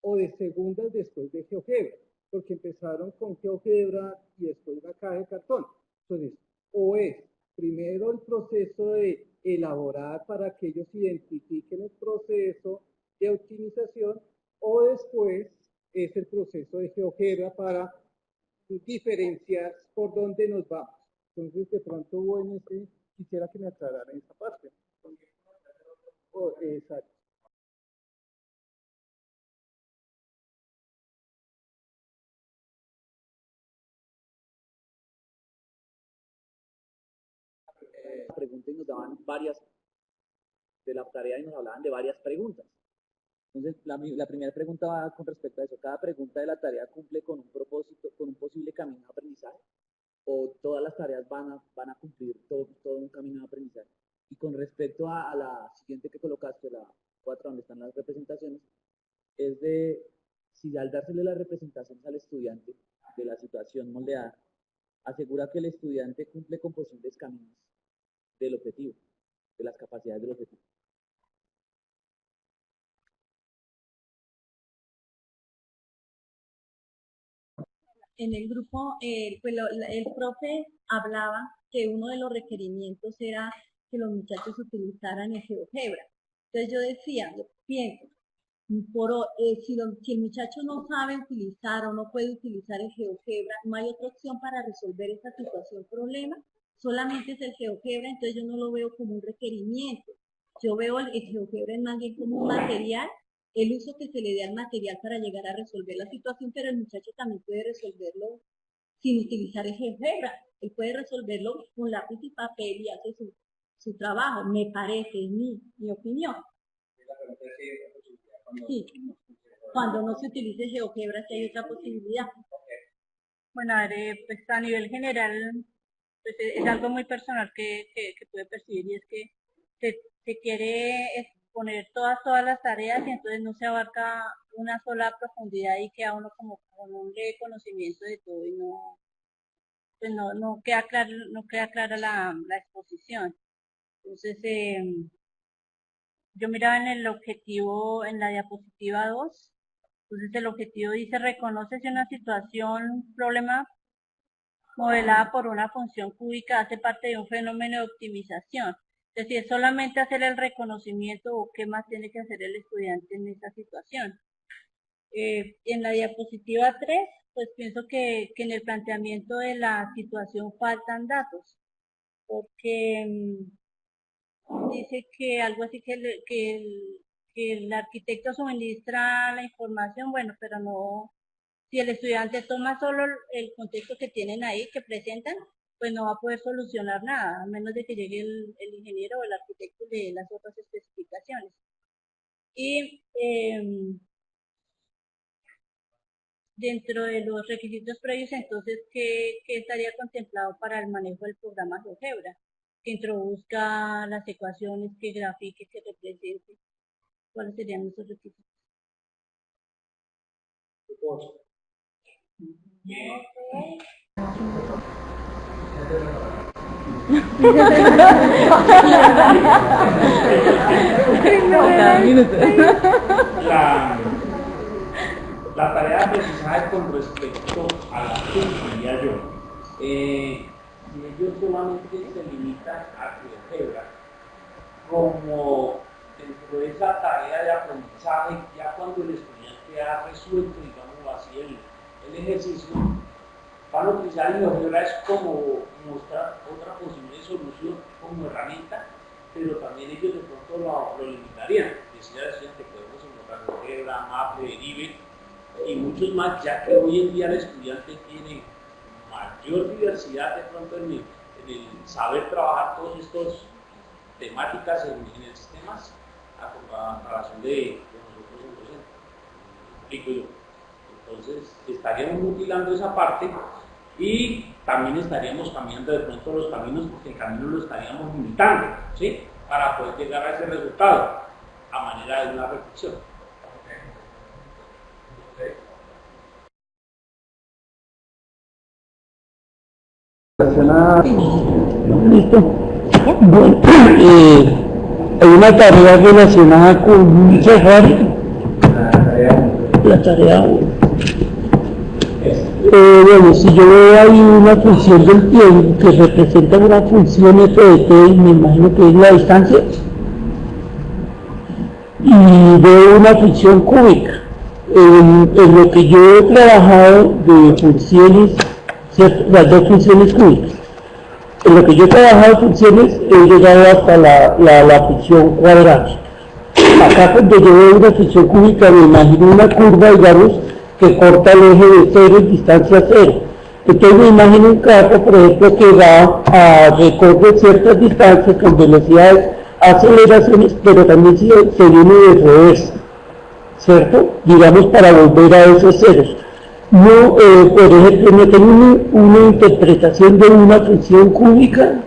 o de segundas después de GeoGebra, porque empezaron con GeoGebra y después la caja de cartón. Entonces, o es primero el proceso de elaborar para que ellos identifiquen el proceso de optimización, o después es el proceso de GeoGebra para diferenciar por dónde nos vamos. Entonces, de pronto, bueno, quisiera que me aclararan esa parte. Exacto. Pregunta y nos daban varias de la tarea y nos hablaban de varias preguntas. Entonces, la primera pregunta va con respecto a eso. ¿Cada pregunta de la tarea cumple con un propósito, con un posible camino de aprendizaje? ¿O todas las tareas van a cumplir todo un camino de aprendizaje? Y con respecto a la siguiente que colocaste, la 4, donde están las representaciones, es de si al dársele las representaciones al estudiante de la situación moldeada, asegura que el estudiante cumple con posibles caminos del objetivo, de las capacidades del objetivo. En el grupo, pues el profe hablaba que uno de los requerimientos era que los muchachos utilizaran el GeoGebra. Entonces yo decía, yo pienso, si el muchacho no sabe utilizar o no puede utilizar el GeoGebra, no hay otra opción para resolver esta situación, problema, solamente es el GeoGebra, entonces yo no lo veo como un requerimiento. Yo veo el GeoGebra más bien como un material, el uso que se le dé al material para llegar a resolver la situación, pero el muchacho también puede resolverlo sin utilizar el GeoGebra. Él puede resolverlo con lápiz y papel y hace su trabajo, me parece, es mi opinión. Sí, cuando no se utilice GeoGebra, si hay otra posibilidad. Bueno, a ver, pues a nivel general, pues es algo muy personal que puede percibir, y es que se quiere exponer todas las tareas y entonces no se abarca una sola profundidad y queda uno como con un conocimiento de todo y no, pues no queda clara la exposición. Entonces, yo miraba en el objetivo, en la diapositiva 2, entonces el objetivo dice: reconoce si una situación, problema modelada por una función cúbica hace parte de un fenómeno de optimización. Es decir, es solamente hacer el reconocimiento o qué más tiene que hacer el estudiante en esa situación. En la diapositiva 3, pues pienso que en el planteamiento de la situación faltan datos, porque dice que algo así que el arquitecto suministra la información, bueno, pero no, si el estudiante toma solo el contexto que tienen ahí, que presentan, pues no va a poder solucionar nada, a menos de que llegue el ingeniero o el arquitecto de las otras especificaciones. Y dentro de los requisitos previos, entonces, ¿qué estaría contemplado para el manejo del programa GeoGebra? Que introduzca las ecuaciones, que grafique, que represente. ¿Cuáles serían esos requisitos? La tarea de aprendizaje con respecto a la diría yo, ellos solamente se limitan a GeoGebra como dentro de esa tarea de aprendizaje, ya cuando el estudiante ha resuelto, digamos así, el ejercicio, van a utilizar el GeoGebra es como mostrar otra posible solución como herramienta, pero también ellos de pronto lo limitarían. Decía el estudiante, podemos encontrar GeoGebra, Maple, Derive y muchos más, ya que hoy en día el estudiante tiene mayor diversidad de pronto en el saber trabajar todas estas temáticas en el sistemas a razón de nosotros en docente. Explico yo. Entonces estaríamos mutilando esa parte y también estaríamos cambiando de pronto los caminos, porque el camino lo estaríamos limitando, ¿sí? Para poder llegar a ese resultado a manera de una reflexión. Listo. Bueno, hay una tarea relacionada con Ferrari. La tarea 1. Bueno, si yo veo ahí una función del tiempo que representa una función f de t, me imagino que es la distancia, y veo una función cúbica. En lo que yo he trabajado de funciones, ¿cierto? Las dos funciones cúbicas. En lo que yo he trabajado de funciones, he llegado hasta la función cuadrática. Acá cuando yo veo una función cúbica, me imagino una curva, digamos, que corta el eje de 0 en distancia 0. Entonces me imagino un carro, por ejemplo, que va a recorrer ciertas distancias con velocidades, aceleraciones, pero también se viene de reversa, ¿cierto? Digamos, para volver a esos ceros. No, por ejemplo, no tengo una interpretación de una función cúbica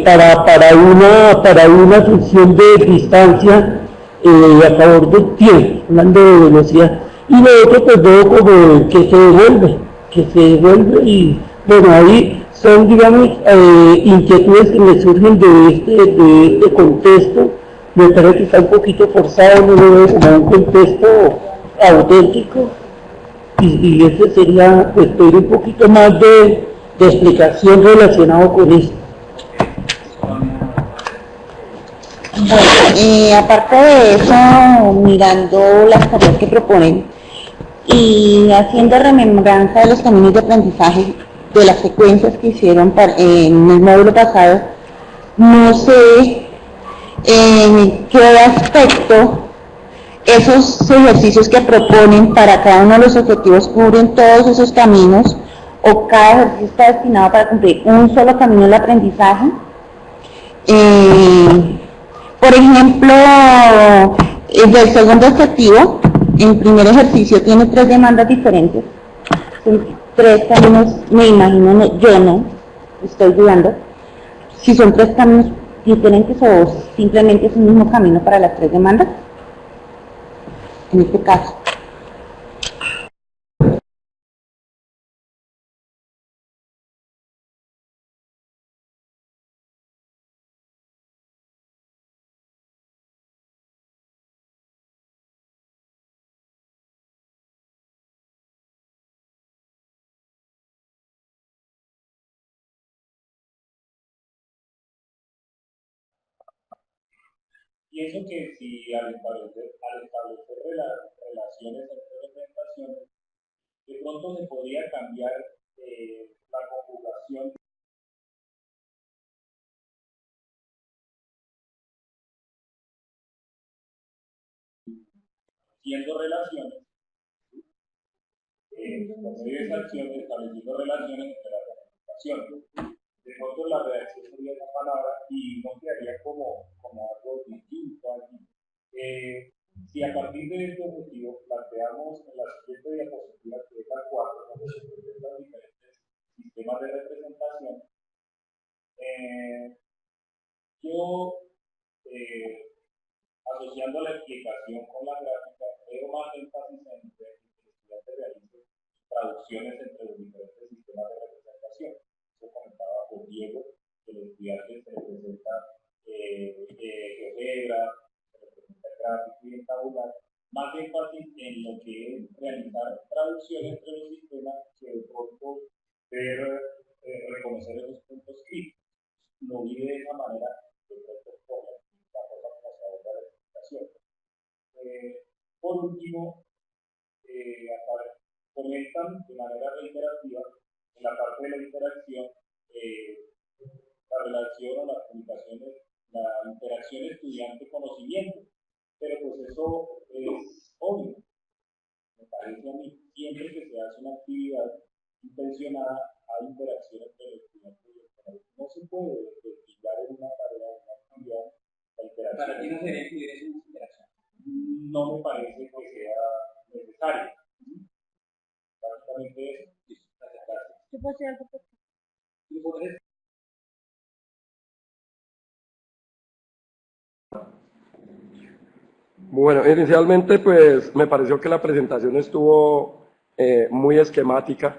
para una función de distancia a favor del tiempo, hablando de velocidad. Y lo otro pues veo como que se devuelve y bueno, ahí son, digamos, inquietudes que me surgen de este contexto. Me parece que está un poquito forzado, no lo veo como un contexto auténtico. Y ese sería, pues, pedir un poquito más de explicación relacionado con esto. Bueno, aparte de eso, mirando las tareas que proponen y haciendo remembranza de los caminos de aprendizaje de las secuencias que hicieron en el módulo pasado, no sé en qué aspecto esos ejercicios que proponen para cada uno de los objetivos cubren todos esos caminos, o cada ejercicio está destinado para cumplir un solo camino del aprendizaje. Por ejemplo, del segundo objetivo, en primer ejercicio tiene 3 demandas diferentes. Son 3 caminos, me imagino, yo no, estoy dudando, si son 3 caminos diferentes o simplemente es un mismo camino para las 3 demandas, en este caso. Pienso que si al establecer relaciones entre representaciones, de pronto se podría cambiar la conjugación. Haciendo relaciones, por medio de esa acción, estableciendo relaciones entre las representaciones. De pronto la redacción sería esa palabra y no quedaría como algo distinto allí. Si a partir de este objetivo planteamos en la siguiente diapositiva, que es la 4, donde se presentan diferentes sistemas de representación, yo, asociando la explicación con la gráfica, veo más énfasis en que el estudiante realice traducciones entre los diferentes sistemas de representación. Eso comentaba por Diego, que el estudiante se representa GeoGebra, se representa gráfico y en tabular, más énfasis en lo que es realizar traducciones entre los sistemas que de pronto ver, reconocer esos puntos críticos. Lo vi de esa manera, de pronto por la forma como se aborda la explicación. Por último, comentan de manera reiterativa en la parte de la interacción la relación o las comunicaciones, la interacción estudiante-conocimiento, pero pues eso es obvio. Me parece a mí, siempre que se hace una actividad intencionada, hay interacción entre el estudiante y el profesor. No se puede desligar en una tarea, en una actividad, la interacción. ¿Para ti no sería incluir eso en esa interacción? No me parece que sea necesario. Básicamente eso. Gracias. ¿Qué puedo decir algo? Bueno, inicialmente pues me pareció que la presentación estuvo muy esquemática,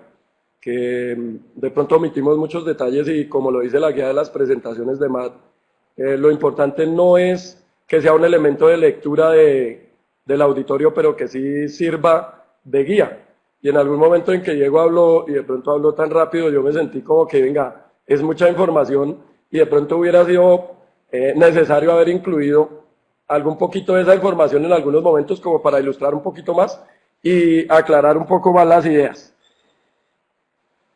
que de pronto omitimos muchos detalles y como lo dice la guía de las presentaciones de MAT, lo importante no es que sea un elemento de lectura del auditorio, pero que sí sirva de guía. Y en algún momento en que Diego habló y de pronto habló tan rápido, yo me sentí como que, venga, es mucha información y de pronto hubiera sido necesario haber incluido algún poquito de esa información en algunos momentos como para ilustrar un poquito más y aclarar un poco más las ideas.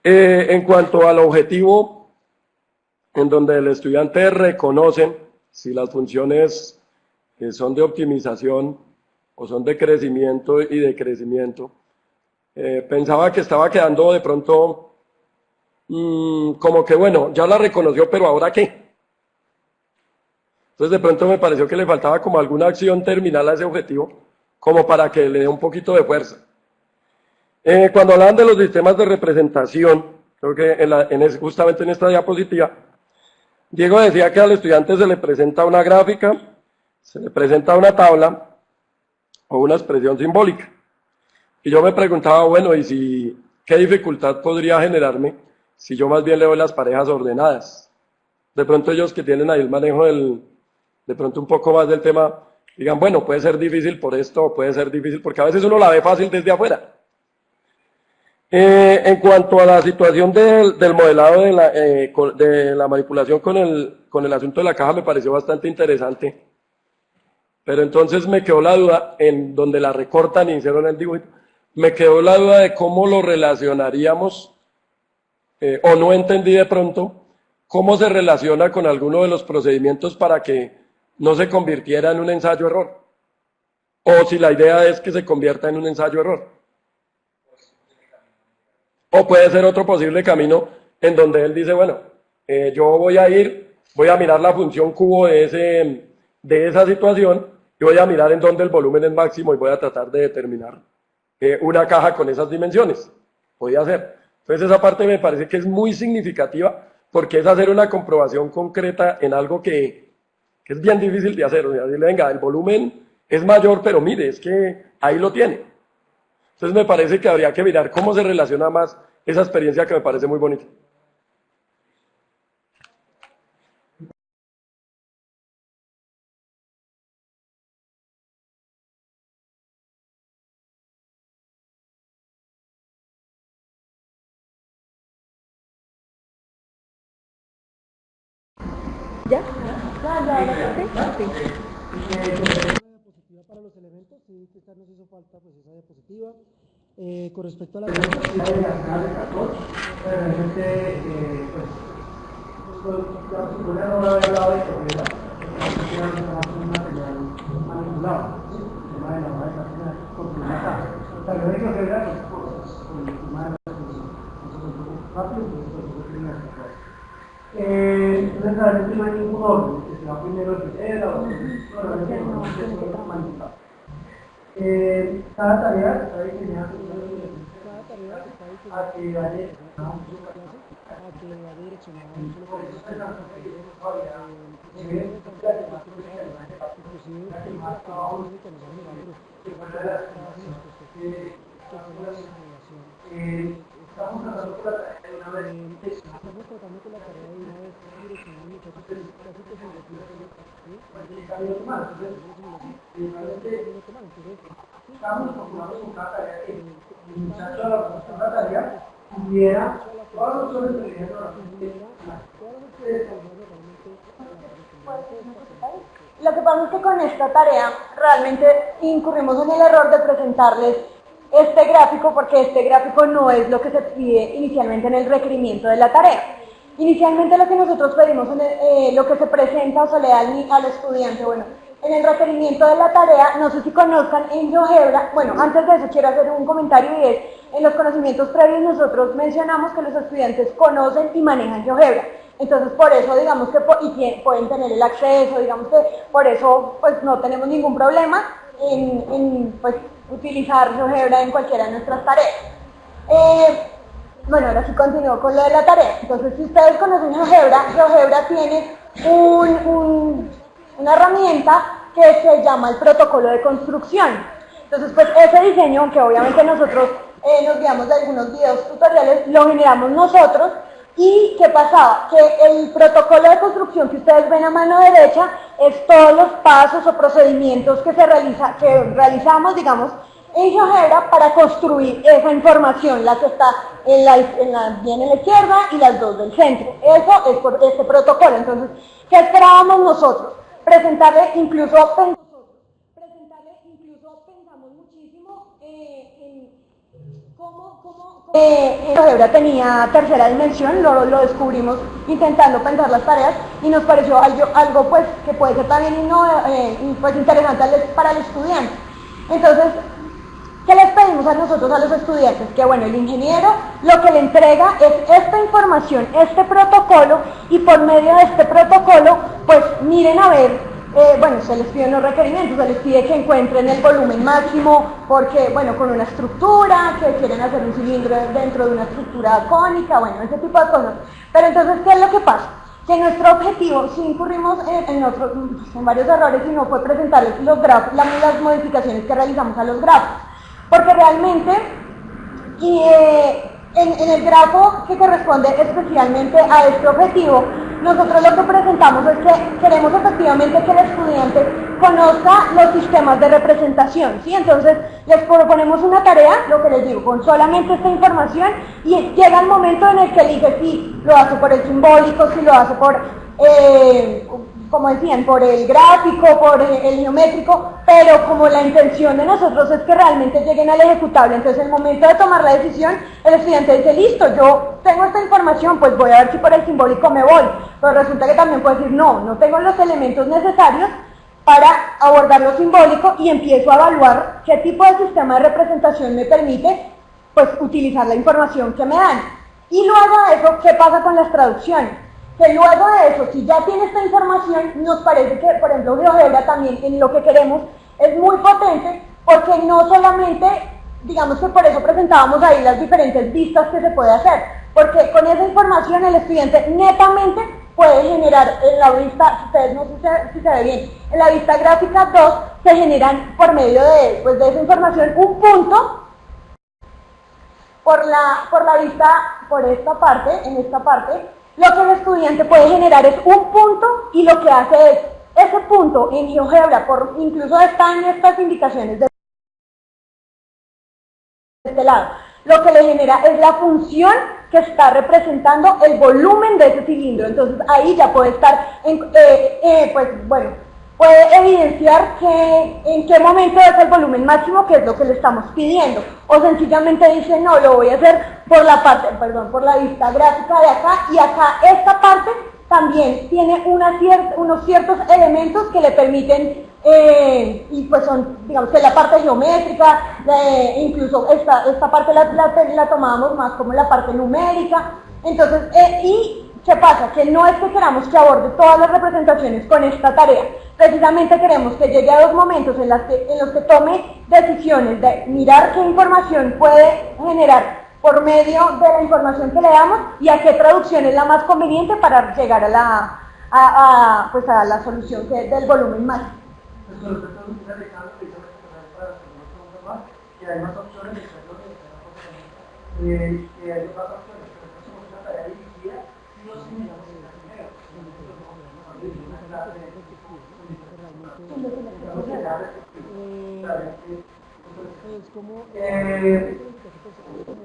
En cuanto al objetivo, en donde el estudiante reconoce si las funciones son de optimización o son de crecimiento y de crecimiento, pensaba que estaba quedando de pronto como que bueno, ya la reconoció, pero ¿ahora qué? Entonces de pronto me pareció que le faltaba como alguna acción terminal a ese objetivo, como para que le dé un poquito de fuerza. Cuando hablaban de los sistemas de representación, creo que justamente en esta diapositiva, Diego decía que al estudiante se le presenta una gráfica, se le presenta una tabla o una expresión simbólica. Y yo me preguntaba, bueno, ¿y qué dificultad podría generarme si yo más bien le doy las parejas ordenadas? De pronto ellos que tienen ahí el manejo de pronto un poco más del tema, digan, bueno, puede ser difícil por esto, o puede ser difícil, porque a veces uno la ve fácil desde afuera. En cuanto a la situación del modelado de la manipulación con el asunto de la caja, me pareció bastante interesante. Pero entonces me quedó la duda, en donde la recortan y hicieron el dibujo, me quedó la duda de cómo lo relacionaríamos, o no entendí de pronto, cómo se relaciona con alguno de los procedimientos para que no se convirtiera en un ensayo-error. O si la idea es que se convierta en un ensayo-error. O puede ser otro posible camino en donde él dice, bueno, yo voy a mirar la función cubo de de esa situación y voy a mirar en dónde el volumen es máximo y voy a tratar de determinar una caja con esas dimensiones. Podía hacer. Entonces esa parte me parece que es muy significativa porque es hacer una comprobación concreta en algo que es bien difícil de hacer. O sea, decirle, venga, el volumen es mayor, pero mire, es que ahí lo tiene. Entonces me parece que habría que mirar cómo se relaciona más esa experiencia que me parece muy bonita. ¿Ya? Diapositiva para los elementos, sí, quizás nos hizo falta pues esa diapositiva. Con respecto a la diapositiva de las cajas de cartón, realmente, pues, la psicóloga no había hablado de propiedad, porque era un material manipulado, ¿sí? El tema de la hoja de cartón con una caja. También hay que hacer las cosas, con el tema de las cosas, rápido, pues, entonces realmente no hay ningún orden, que sea primero el tercero, realmente no es otra manera. Cada tarea está diseñada a que vaya direccionada estamos tratando con la tarea de una vez. Estamos tratando con la tarea de una vez direccionar muchachos casi que se estamos procurando con cada tarea que el muchacho a la próxima la tarea tuviera todas las opciones de Lo que pasa es que con esta tarea realmente incurrimos en el error de presentarles este gráfico porque este gráfico no es lo que se pide inicialmente en el requerimiento de la tarea. Inicialmente lo que nosotros pedimos, lo que se presenta o se le da al estudiante, bueno, en el requerimiento de la tarea, no sé si conozcan en GeoGebra, bueno, antes de eso quiero hacer un comentario y es, en los conocimientos previos nosotros mencionamos que los estudiantes conocen y manejan GeoGebra. Entonces por eso digamos que pueden tener el acceso, digamos que por eso pues no tenemos ningún problema en pues, utilizar GeoGebra en cualquiera de nuestras tareas. Bueno, ahora sí continúo con lo de la tarea. Entonces, si ustedes conocen GeoGebra tiene una herramienta que se llama el protocolo de construcción. Entonces, pues ese diseño, aunque obviamente nosotros nos guiamos de algunos videos tutoriales, lo generamos nosotros. ¿Y qué pasaba? Que el protocolo de construcción que ustedes ven a mano derecha es todos los pasos o procedimientos que realizamos, digamos, en GeoGebra para construir esa información, la que está bien en la izquierda y las dos del centro. Eso es por este protocolo. Entonces, ¿qué esperábamos nosotros? Presentarle incluso pensamos muchísimo en cómo GeoGebra tenía tercera dimensión, lo descubrimos intentando pensar las tareas y nos pareció algo pues que puede ser también pues, interesante para el estudiante. Entonces, ¿qué les pedimos a nosotros, a los estudiantes? Que bueno, el ingeniero lo que le entrega es esta información, este protocolo, y por medio de este protocolo, pues miren a ver, bueno, se les piden los requerimientos, se les pide que encuentren el volumen máximo, porque, bueno, con una estructura, que quieren hacer un cilindro dentro de una estructura cónica, bueno, ese tipo de cosas. Pero entonces, ¿qué es lo que pasa? Que nuestro objetivo, si incurrimos en varios errores, y no fue presentarles los grafos, las modificaciones que realizamos a los grafos. Porque realmente, en el grafo que corresponde especialmente a este objetivo, nosotros lo que presentamos es que queremos efectivamente que el estudiante conozca los sistemas de representación, ¿sí? Entonces, les proponemos una tarea, lo que les digo, con solamente esta información, y llega el momento en el que elige si lo hace por el simbólico, si lo hace por como decían, por el gráfico, por el geométrico, pero como la intención de nosotros es que realmente lleguen al ejecutable, entonces en el momento de tomar la decisión, el estudiante dice, listo, yo tengo esta información, pues voy a ver si por el simbólico me voy, pero resulta que también puede decir, no tengo los elementos necesarios para abordar lo simbólico y empiezo a evaluar qué tipo de sistema de representación me permite, pues, utilizar la información que me dan. Y luego de eso, ¿qué pasa con las traducciones? que luego de eso, si ya tiene esta información, nos parece que, por ejemplo, GeoGebra también en lo que queremos es muy potente, porque no solamente, digamos que por eso presentábamos ahí las diferentes vistas que se puede hacer, porque con esa información el estudiante netamente puede generar en la vista, ustedes no sé si se ve bien, en la vista gráfica 2 se generan por medio de, pues, de esa información un punto por la vista, por esta parte, en esta parte, lo que el estudiante puede generar es un punto y lo que hace es, ese punto en GeoGebra, incluso está en estas indicaciones de este lado, lo que le genera es la función que está representando el volumen de ese cilindro. Entonces ahí ya puede estar, pues bueno, puede evidenciar en qué momento es el volumen máximo, que es lo que le estamos pidiendo. O sencillamente dice, no, lo voy a hacer por la parte, perdón, por la vista gráfica de acá, y acá esta parte también tiene unos ciertos elementos que le permiten, y pues son, digamos que la parte geométrica, incluso esta parte la tomamos más como la parte numérica. Entonces, ¿y qué pasa? Que no es que queramos que aborde todas las representaciones con esta tarea, precisamente queremos que llegue a los momentos en los que tome decisiones de mirar qué información puede generar por medio de la información que le damos y a qué traducción es la más conveniente para llegar a la solución del volumen máximo.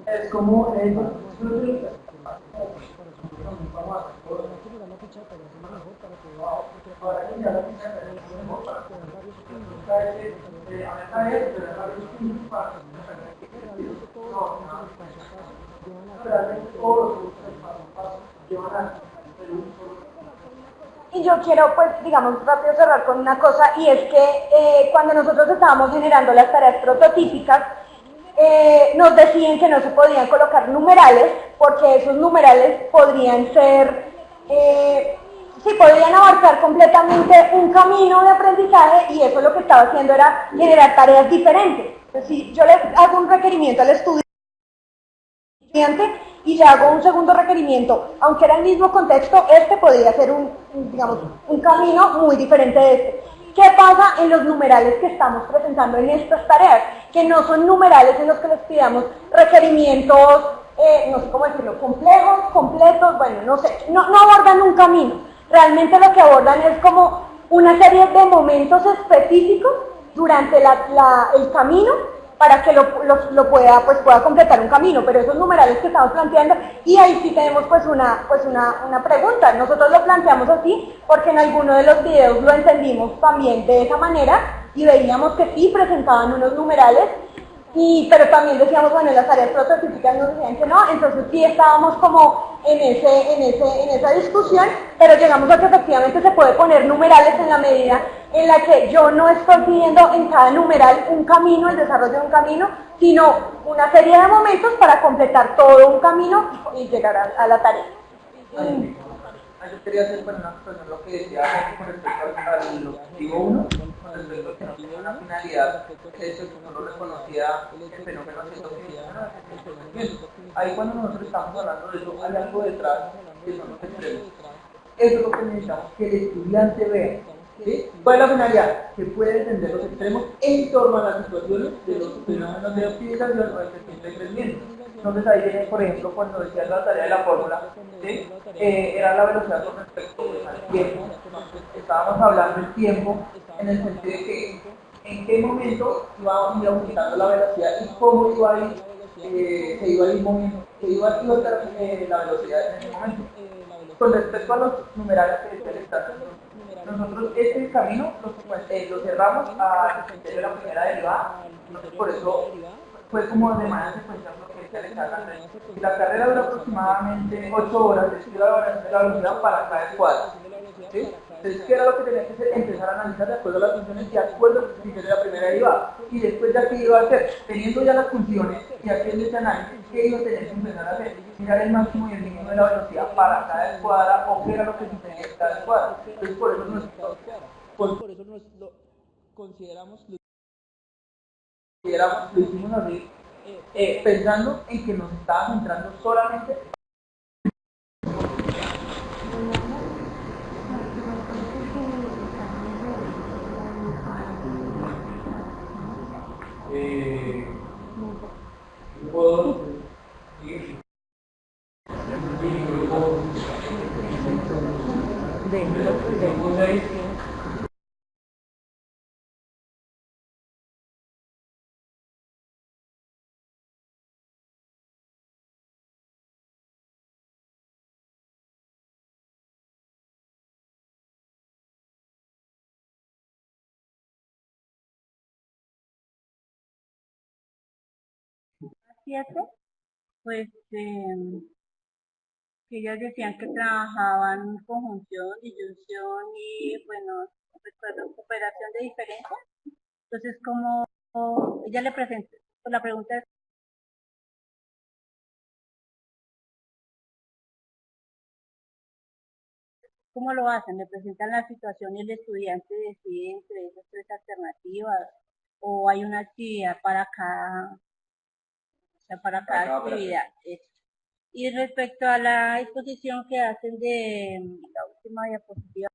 Es como Y yo quiero, pues, digamos, rápido cerrar con una cosa, y es que cuando nosotros estábamos generando las tareas prototípicas, nos decían que no se podían colocar numerales, porque esos numerales podrían ser, sí, podrían abarcar completamente un camino de aprendizaje, y eso lo que estaba haciendo era generar tareas diferentes. Entonces, si yo le hago un requerimiento al estudiante y le hago un segundo requerimiento, aunque era el mismo contexto, este podría ser un camino muy diferente de este. ¿Qué pasa en los numerales que estamos presentando en estas tareas? Que no son numerales en los que les pidamos requerimientos, no sé cómo decirlo, complejos, completos, bueno, no sé, no abordan un camino. Realmente lo que abordan es como una serie de momentos específicos durante el camino, para que lo pueda completar un camino, pero esos numerales que estamos planteando, y ahí sí tenemos una pregunta. Nosotros lo planteamos así porque en alguno de los videos lo entendimos también de esa manera y veíamos que sí presentaban unos numerales, pero también decíamos, bueno, en las áreas prototípicas nos decían que no, entonces sí estábamos como en esa discusión, pero llegamos a que efectivamente se puede poner numerales en la medida en la que yo no estoy pidiendo en cada numeral un camino, el desarrollo de un camino, sino una serie de momentos para completar todo un camino y llegar a la tarea. Yo quería hacer una acotación lo que decía con respecto al objetivo 1, con respecto a que no tiene una finalidad, eso que no lo reconocía el fenómeno científico. Ahí cuando nosotros estamos hablando de eso, hay algo detrás que son los extremos. Eso es lo que necesitamos, que el estudiante vea. ¿Sí? ¿Cuál es la finalidad? Que puede entender los extremos en torno a las situaciones de los fenómenos de optimización o de crecimiento. Entonces ahí viene, por ejemplo, cuando decías la tarea de la fórmula, ¿sí? Era la velocidad con respecto al tiempo. Estábamos hablando del tiempo en el sentido de que en qué momento íbamos a ir aumentando la velocidad y cómo iba a ir, se iba a ir moviendo, se iba a pivotar la velocidad en ese momento. Con respecto a los numerales que decía el extracto, nosotros este camino lo cerramos a de la primera derivada, entonces por eso fue como de manera secuencial lo que decía el extracto. Si la carrera dura aproximadamente 8 horas, escribo la variación de la velocidad para cada escuadra. ¿sí? Entonces, ¿qué era lo que tenía que hacer? Empezar a analizar de acuerdo a las funciones, de acuerdo a los criterios de la primera derivada. Y después ya qué iba a hacer, teniendo ya las funciones y haciendo ese análisis, ¿qué iba a tener que empezar a hacer? Mirar el máximo y el mínimo de la velocidad para cada escuadra o qué era lo que sucedía en cada escuadra. Entonces, por eso lo consideramos, lo hicimos así, pensando en que nos estábamos centrando solamente siete, pues que ellos decían que trabajaban conjunción, disyunción y bueno, recuerdo, cooperación de diferencia. Entonces, como ella le presentó, pues la pregunta es ¿cómo lo hacen? ¿Le presentan la situación y el estudiante decide entre esas tres alternativas? ¿O hay una actividad para cada, o sea, para cada actividad? Y respecto a la exposición que hacen de la última diapositiva,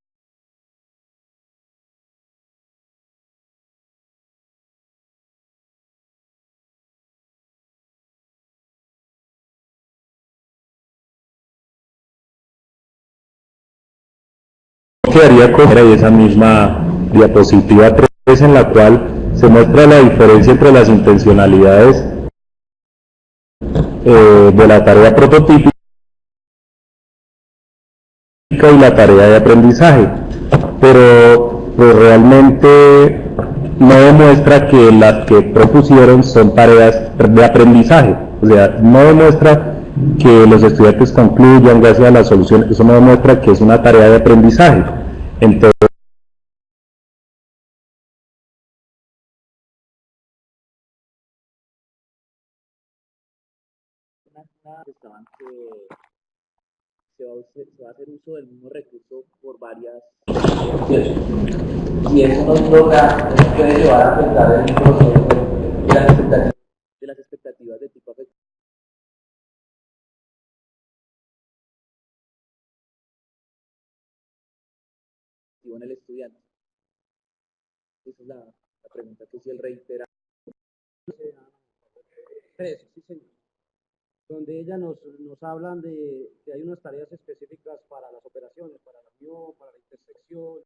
quedaría con esa misma diapositiva 3 en la cual se muestra la diferencia entre las intencionalidades de la tarea prototípica y la tarea de aprendizaje, pero pues, realmente no demuestra que las que propusieron son tareas de aprendizaje, o sea, no demuestra que los estudiantes concluyan gracias a la solución, eso no demuestra que es una tarea de aprendizaje. Entonces, estaban que se va a hacer uso del mismo recurso por varias y eso nos puede llevar a pensar en un proceso de las expectativas de tipo afectivo en el estudiante. Esa es la pregunta que si él reitera. 3, sí señor, donde ella nos hablan de que hay unas tareas específicas para las operaciones, para la unión, para la intersección,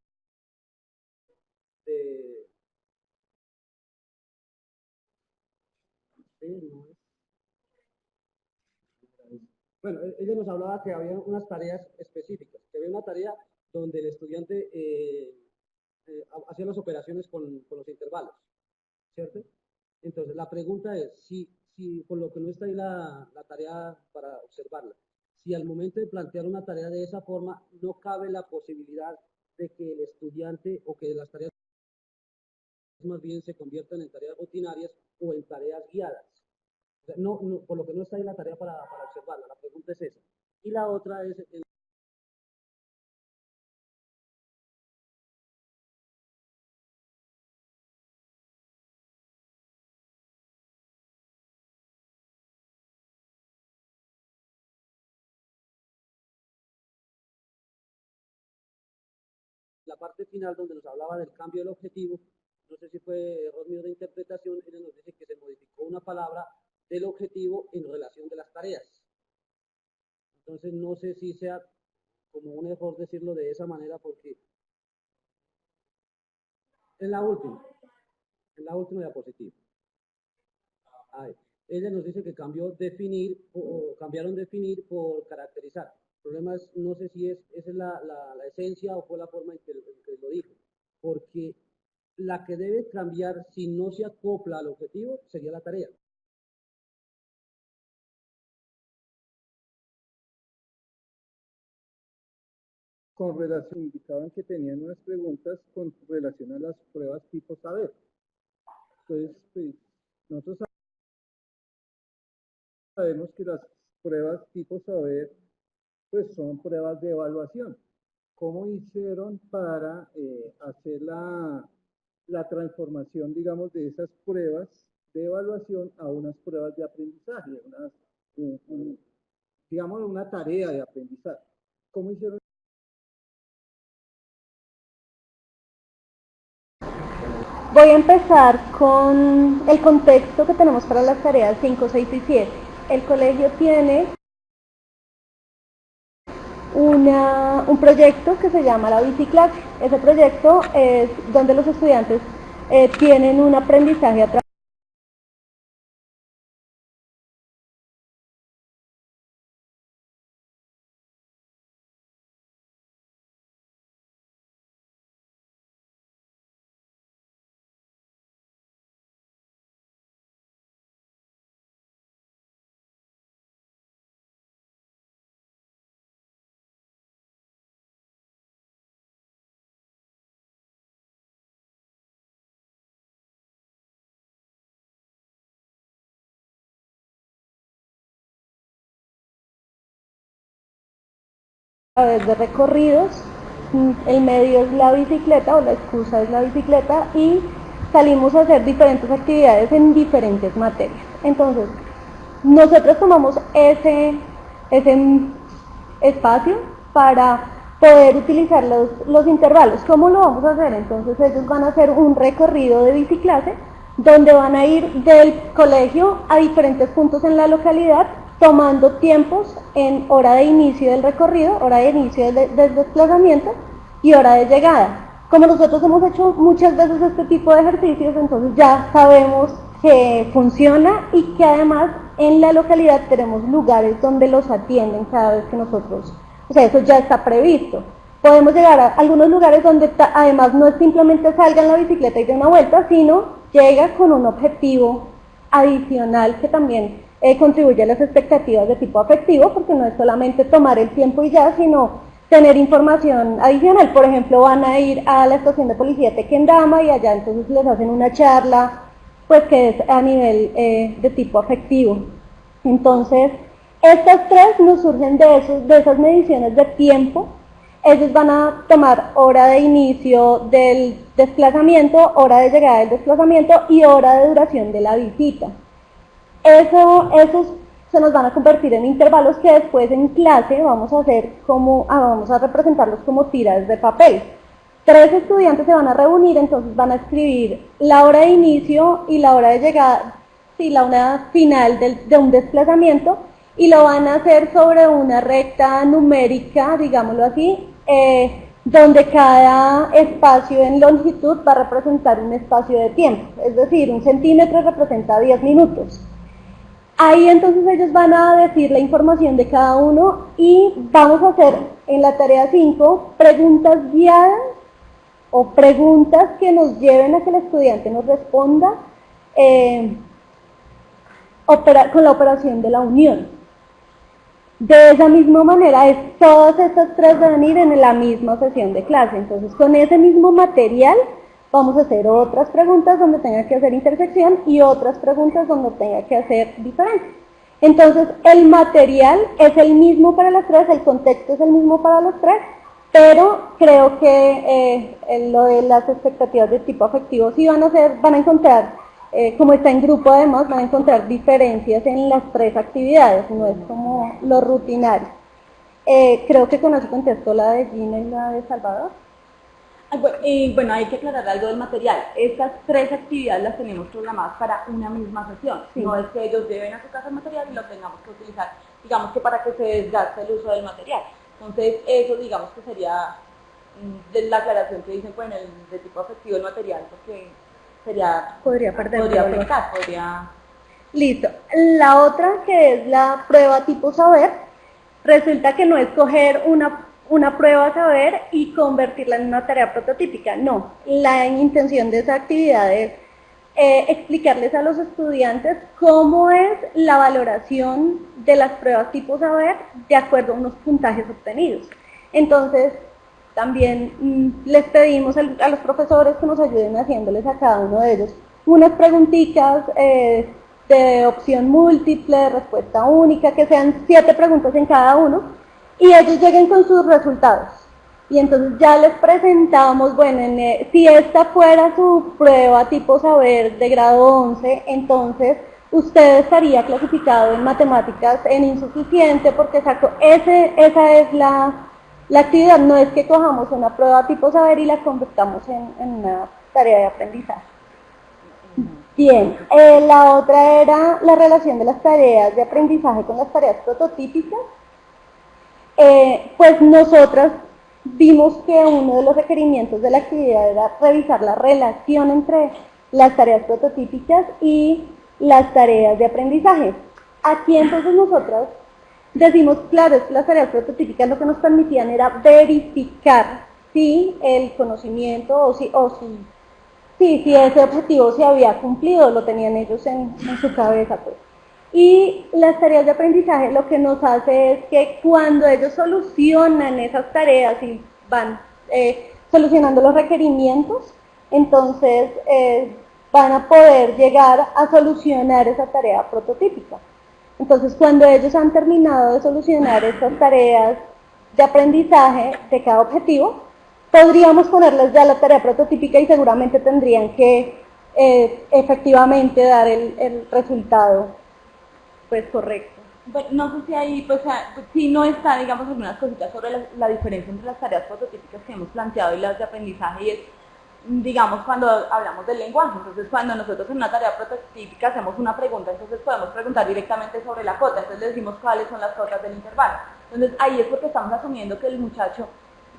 bueno, ella nos hablaba que había unas tareas específicas, que había una tarea donde el estudiante hacía las operaciones con los intervalos, ¿cierto? Entonces, la pregunta es, si por lo que no está ahí la tarea para observarla, si al momento de plantear una tarea de esa forma no cabe la posibilidad de que el estudiante o que las tareas más bien se conviertan en tareas rutinarias o en tareas guiadas. O sea, por lo que no está ahí la tarea para observarla, la pregunta es esa. Y la otra es... la parte final donde nos hablaba del cambio del objetivo, no sé si fue error mío de interpretación, ella nos dice que se modificó una palabra del objetivo en relación de las tareas. Entonces no sé si sea como un error decirlo de esa manera porque en la última diapositiva. Ella nos dice que cambió definir o cambiaron definir por caracterizar. El problema es, no sé si esa es la esencia o fue la forma en que lo dijo, porque la que debe cambiar si no se acopla al objetivo sería la tarea. con relación, indicaban que tenían unas preguntas con relación a las pruebas tipo saber. Entonces, pues, nosotros sabemos que las pruebas tipo saber, pues son pruebas de evaluación. ¿Cómo hicieron para hacer la transformación, digamos, de esas pruebas de evaluación a unas pruebas de aprendizaje, digamos, una tarea de aprendizaje? ¿Cómo hicieron? Voy a empezar con el contexto que tenemos para las tareas 5, 6 y 7. El colegio tiene un proyecto que se llama la biciclase. Ese proyecto es donde los estudiantes tienen un aprendizaje a través de recorridos. El medio es la bicicleta o la excusa es la bicicleta y salimos a hacer diferentes actividades en diferentes materias. Entonces, nosotros tomamos ese espacio para poder utilizar los intervalos. ¿Cómo lo vamos a hacer? Entonces ellos van a hacer un recorrido de biciclase donde van a ir del colegio a diferentes puntos en la localidad tomando tiempos en hora de inicio del recorrido, hora de inicio del desplazamiento y hora de llegada. Como nosotros hemos hecho muchas veces este tipo de ejercicios, entonces ya sabemos que funciona y que además en la localidad tenemos lugares donde los atienden cada vez que nosotros, o sea, eso ya está previsto. Podemos llegar a algunos lugares donde además no es simplemente salga en la bicicleta y dé una vuelta, sino llega con un objetivo adicional que también contribuye a las expectativas de tipo afectivo, porque no es solamente tomar el tiempo y ya, sino tener información adicional. Por ejemplo, van a ir a la estación de policía Tequendama y allá entonces les hacen una charla, pues que es a nivel de tipo afectivo. Entonces, estas tres nos surgen de esas mediciones de tiempo. Ellos van a tomar hora de inicio del desplazamiento, hora de llegada del desplazamiento y hora de duración de la visita. Esos se nos van a convertir en intervalos que después en clase vamos a hacer vamos a representarlos como tiras de papel. 3 estudiantes se van a reunir, entonces van a escribir la hora de inicio y la hora de llegada, sí, la hora final de un desplazamiento, y lo van a hacer sobre una recta numérica, digámoslo así, donde cada espacio en longitud va a representar un espacio de tiempo, es decir, 1 centímetro representa 10 minutos. Ahí entonces ellos van a decir la información de cada uno y vamos a hacer en la tarea 5 preguntas guiadas o preguntas que nos lleven a que el estudiante nos responda con la operación de la unión. De esa misma manera, todas estas 3 deben ir en la misma sesión de clase. Entonces, con ese mismo material vamos a hacer otras preguntas donde tenga que hacer intersección y otras preguntas donde tenga que hacer diferencia. Entonces, el material es el mismo para las 3, el contexto es el mismo para los 3, pero creo que lo de las expectativas de tipo afectivo sí van a encontrar, como está en grupo además, van a encontrar diferencias en las 3 actividades, no es como lo rutinario. Creo que con eso contesto la de Gina y la de Salvador. Bueno, hay que aclarar algo del material. Estas 3 actividades las tenemos programadas para una misma sesión. Sí. No es que ellos lleven a su casa el material y lo tengamos que utilizar, digamos que para que se desgaste el uso del material. Entonces, eso digamos que sería de la aclaración que dicen pues, de tipo afectivo el material, porque podría afectar. Listo. La otra, que es la prueba tipo saber, resulta que no es coger una prueba saber y convertirla en una tarea prototípica, no. La intención de esa actividad es explicarles a los estudiantes cómo es la valoración de las pruebas tipo saber de acuerdo a unos puntajes obtenidos. Entonces, también les pedimos a los profesores que nos ayuden haciéndoles a cada uno de ellos unas preguntitas de opción múltiple, respuesta única, que sean 7 preguntas en cada uno, y ellos lleguen con sus resultados. Y entonces ya les presentamos, bueno, si esta fuera su prueba tipo saber de grado 11, entonces usted estaría clasificado en matemáticas en insuficiente, porque exacto, esa es la actividad, no es que cojamos una prueba tipo saber y la convertamos en una tarea de aprendizaje. Bien, la otra era la relación de las tareas de aprendizaje con las tareas prototípicas. Pues nosotras vimos que uno de los requerimientos de la actividad era revisar la relación entre las tareas prototípicas y las tareas de aprendizaje. Aquí entonces nosotras decimos, claro, es que las tareas prototípicas lo que nos permitían era verificar si el conocimiento o si ese objetivo se había cumplido, lo tenían ellos en su cabeza, pues. Y las tareas de aprendizaje lo que nos hace es que cuando ellos solucionan esas tareas y van solucionando los requerimientos, entonces van a poder llegar a solucionar esa tarea prototípica. Entonces, cuando ellos han terminado de solucionar estas tareas de aprendizaje de cada objetivo, podríamos ponerles ya la tarea prototípica y seguramente tendrían que efectivamente dar el resultado pues correcto. Bueno, no sé si ahí, pues, si no está, digamos, algunas cositas sobre la diferencia entre las tareas prototípicas que hemos planteado y las de aprendizaje, y es, digamos, cuando hablamos del lenguaje. Entonces, cuando nosotros en una tarea prototípica hacemos una pregunta, entonces podemos preguntar directamente sobre la cota, entonces le decimos cuáles son las cotas del intervalo. Entonces, ahí es porque estamos asumiendo que el muchacho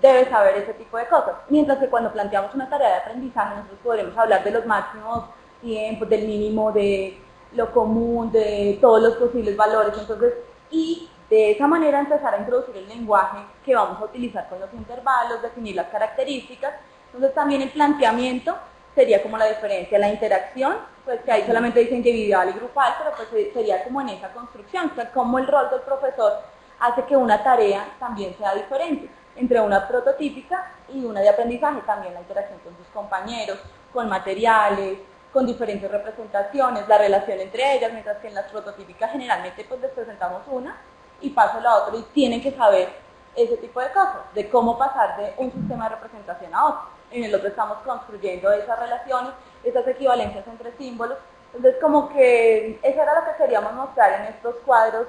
debe saber ese tipo de cosas. Mientras que cuando planteamos una tarea de aprendizaje, nosotros podremos hablar de los máximos tiempos, del mínimo, de lo común, de todos los posibles valores, entonces, y de esa manera empezar a introducir el lenguaje que vamos a utilizar con los intervalos, definir las características. Entonces también el planteamiento sería como la diferencia, la interacción, pues que ahí solamente dice individual y grupal, pero pues sería como en esa construcción, o sea, como el rol del profesor hace que una tarea también sea diferente, entre una prototípica y una de aprendizaje, también la interacción con sus compañeros, con materiales, con diferentes representaciones, la relación entre ellas, mientras que en las prototípicas generalmente pues les presentamos una y paso a la otra y tienen que saber ese tipo de cosas, de cómo pasar de un sistema de representación a otro. En el otro estamos construyendo esas relaciones, esas equivalencias entre símbolos, entonces como que eso era lo que queríamos mostrar en estos cuadros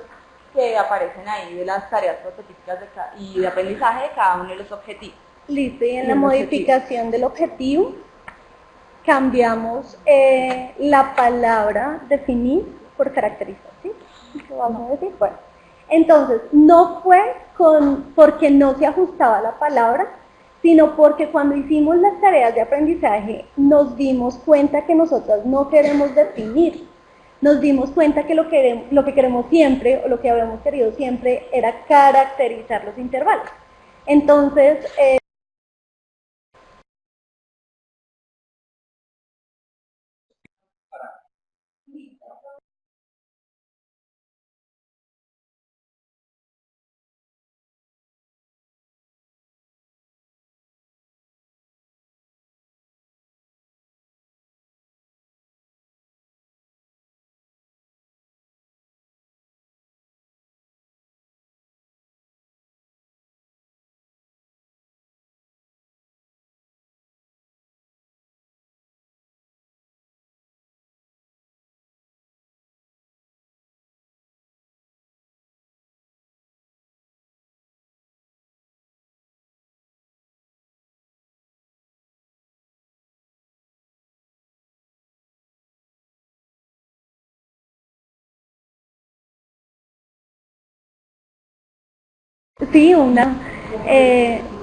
que aparecen ahí de las tareas prototípicas y de aprendizaje de cada uno de los objetivos. Listo, y en la modificación del objetivo cambiamos la palabra definir por caracterizar, ¿sí? ¿Qué vamos a decir? Bueno, entonces no fue porque no se ajustaba la palabra, sino porque cuando hicimos las tareas de aprendizaje nos dimos cuenta que nosotras no queremos definir, nos dimos cuenta que lo que queremos siempre, o lo que habíamos querido siempre, era caracterizar los intervalos. Entonces, sí,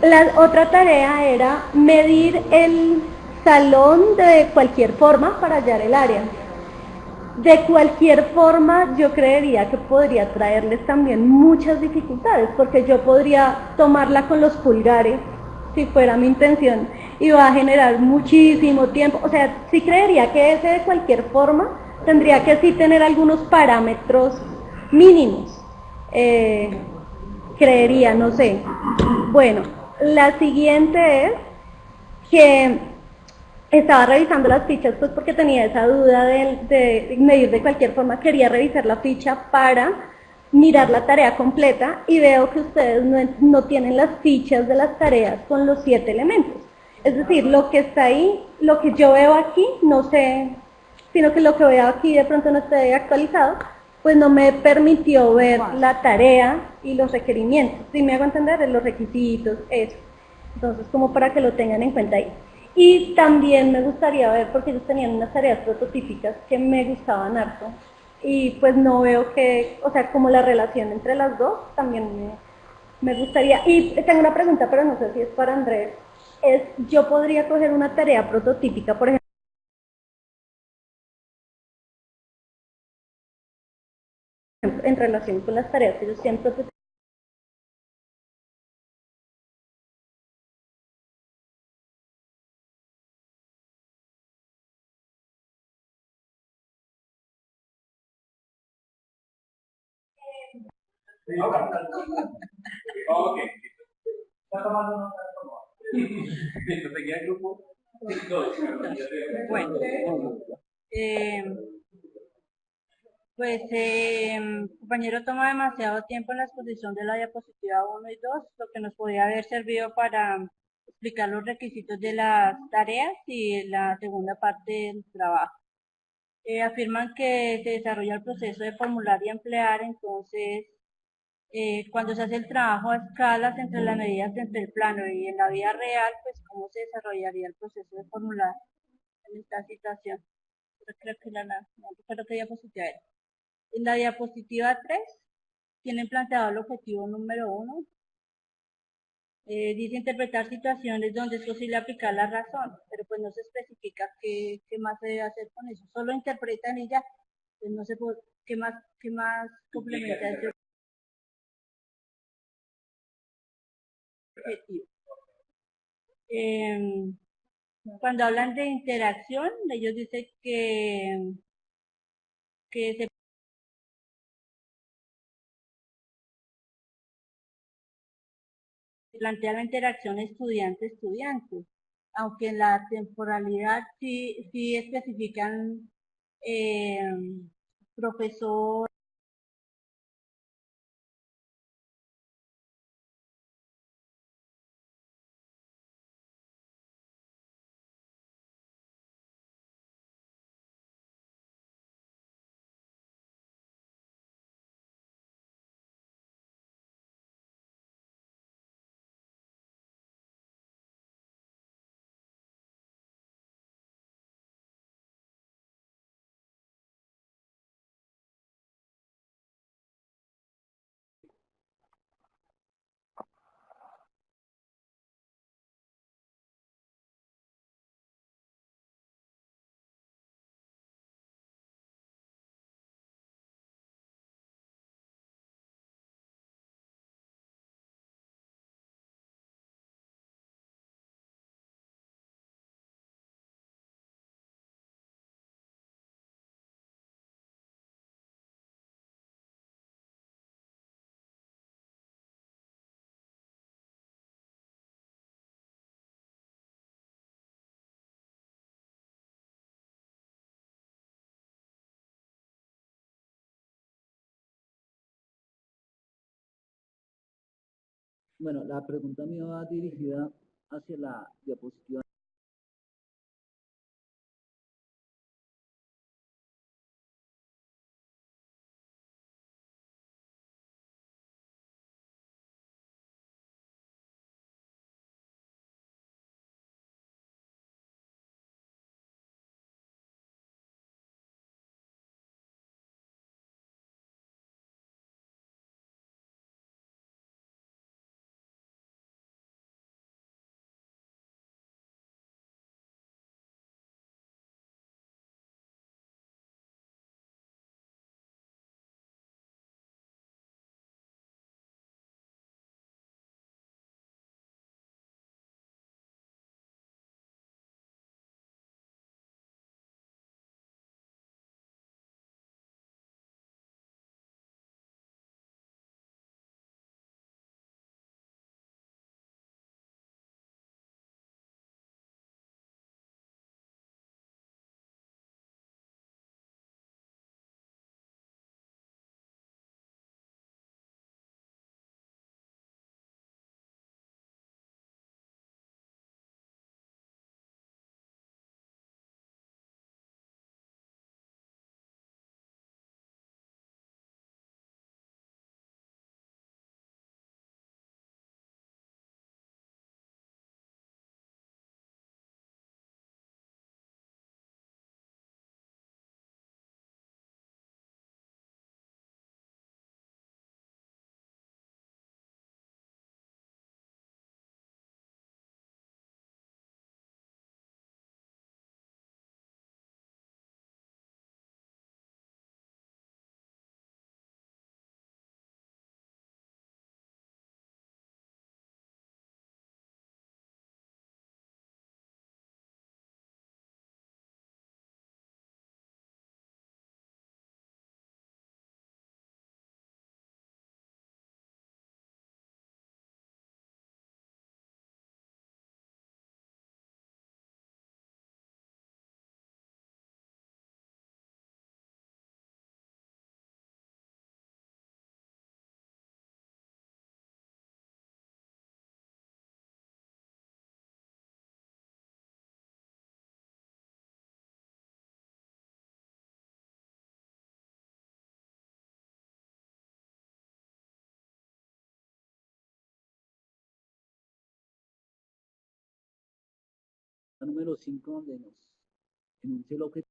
la otra tarea era medir el salón de cualquier forma para hallar el área. De cualquier forma, yo creería que podría traerles también muchas dificultades, porque yo podría tomarla con los pulgares, si fuera mi intención, y va a generar muchísimo tiempo. O sea, sí creería que ese de cualquier forma tendría que sí tener algunos parámetros mínimos. Creería, no sé. Bueno, La siguiente es que estaba revisando las fichas pues porque tenía esa duda de medir de cualquier forma, quería revisar la ficha para mirar la tarea completa y veo que ustedes no tienen las fichas de las tareas con los 7 elementos. Es decir, lo que está ahí, lo que yo veo aquí, no sé, sino que lo que veo aquí de pronto no esté actualizado, pues no me permitió ver la tarea y los requerimientos. Si me hago entender, los requisitos, eso. Entonces, como para que lo tengan en cuenta ahí. Y también me gustaría ver, porque ellos tenían unas tareas prototípicas que me gustaban harto, y pues no veo que, o sea, como la relación entre las dos, también me gustaría. Y tengo una pregunta, pero no sé si es para Andrés. Yo podría coger una tarea prototípica, por ejemplo, en relación con las tareas que ellos tienen prototípicas. Ok. ¿Está tomando nota? ¿Listo? ¿Seguía el grupo? Bueno, pues el compañero toma demasiado tiempo en la exposición de la diapositiva 1 y 2, lo que nos podría haber servido para explicar los requisitos de las tareas y la segunda parte del trabajo. Afirman que se desarrolla el proceso de formular y emplear, entonces cuando se hace el trabajo a escalas entre las medidas entre el plano y en la vida real, pues cómo se desarrollaría el proceso de formular en esta situación. Yo creo que no recuerdo qué diapositiva era. En la diapositiva 3 tienen planteado el objetivo número 1. Dice interpretar situaciones donde es posible aplicar la razón, pero pues no se especifica qué más se debe hacer con eso. Solo interpretan y ya. Pues no se puede, qué más complementa ese objetivo. Cuando hablan de interacción, ellos dicen que se plantea la interacción estudiante-estudiante, aunque en la temporalidad sí especifican profesor. Bueno, la pregunta mía va dirigida hacia la diapositiva número 5, donde nos enuncia el objetivo.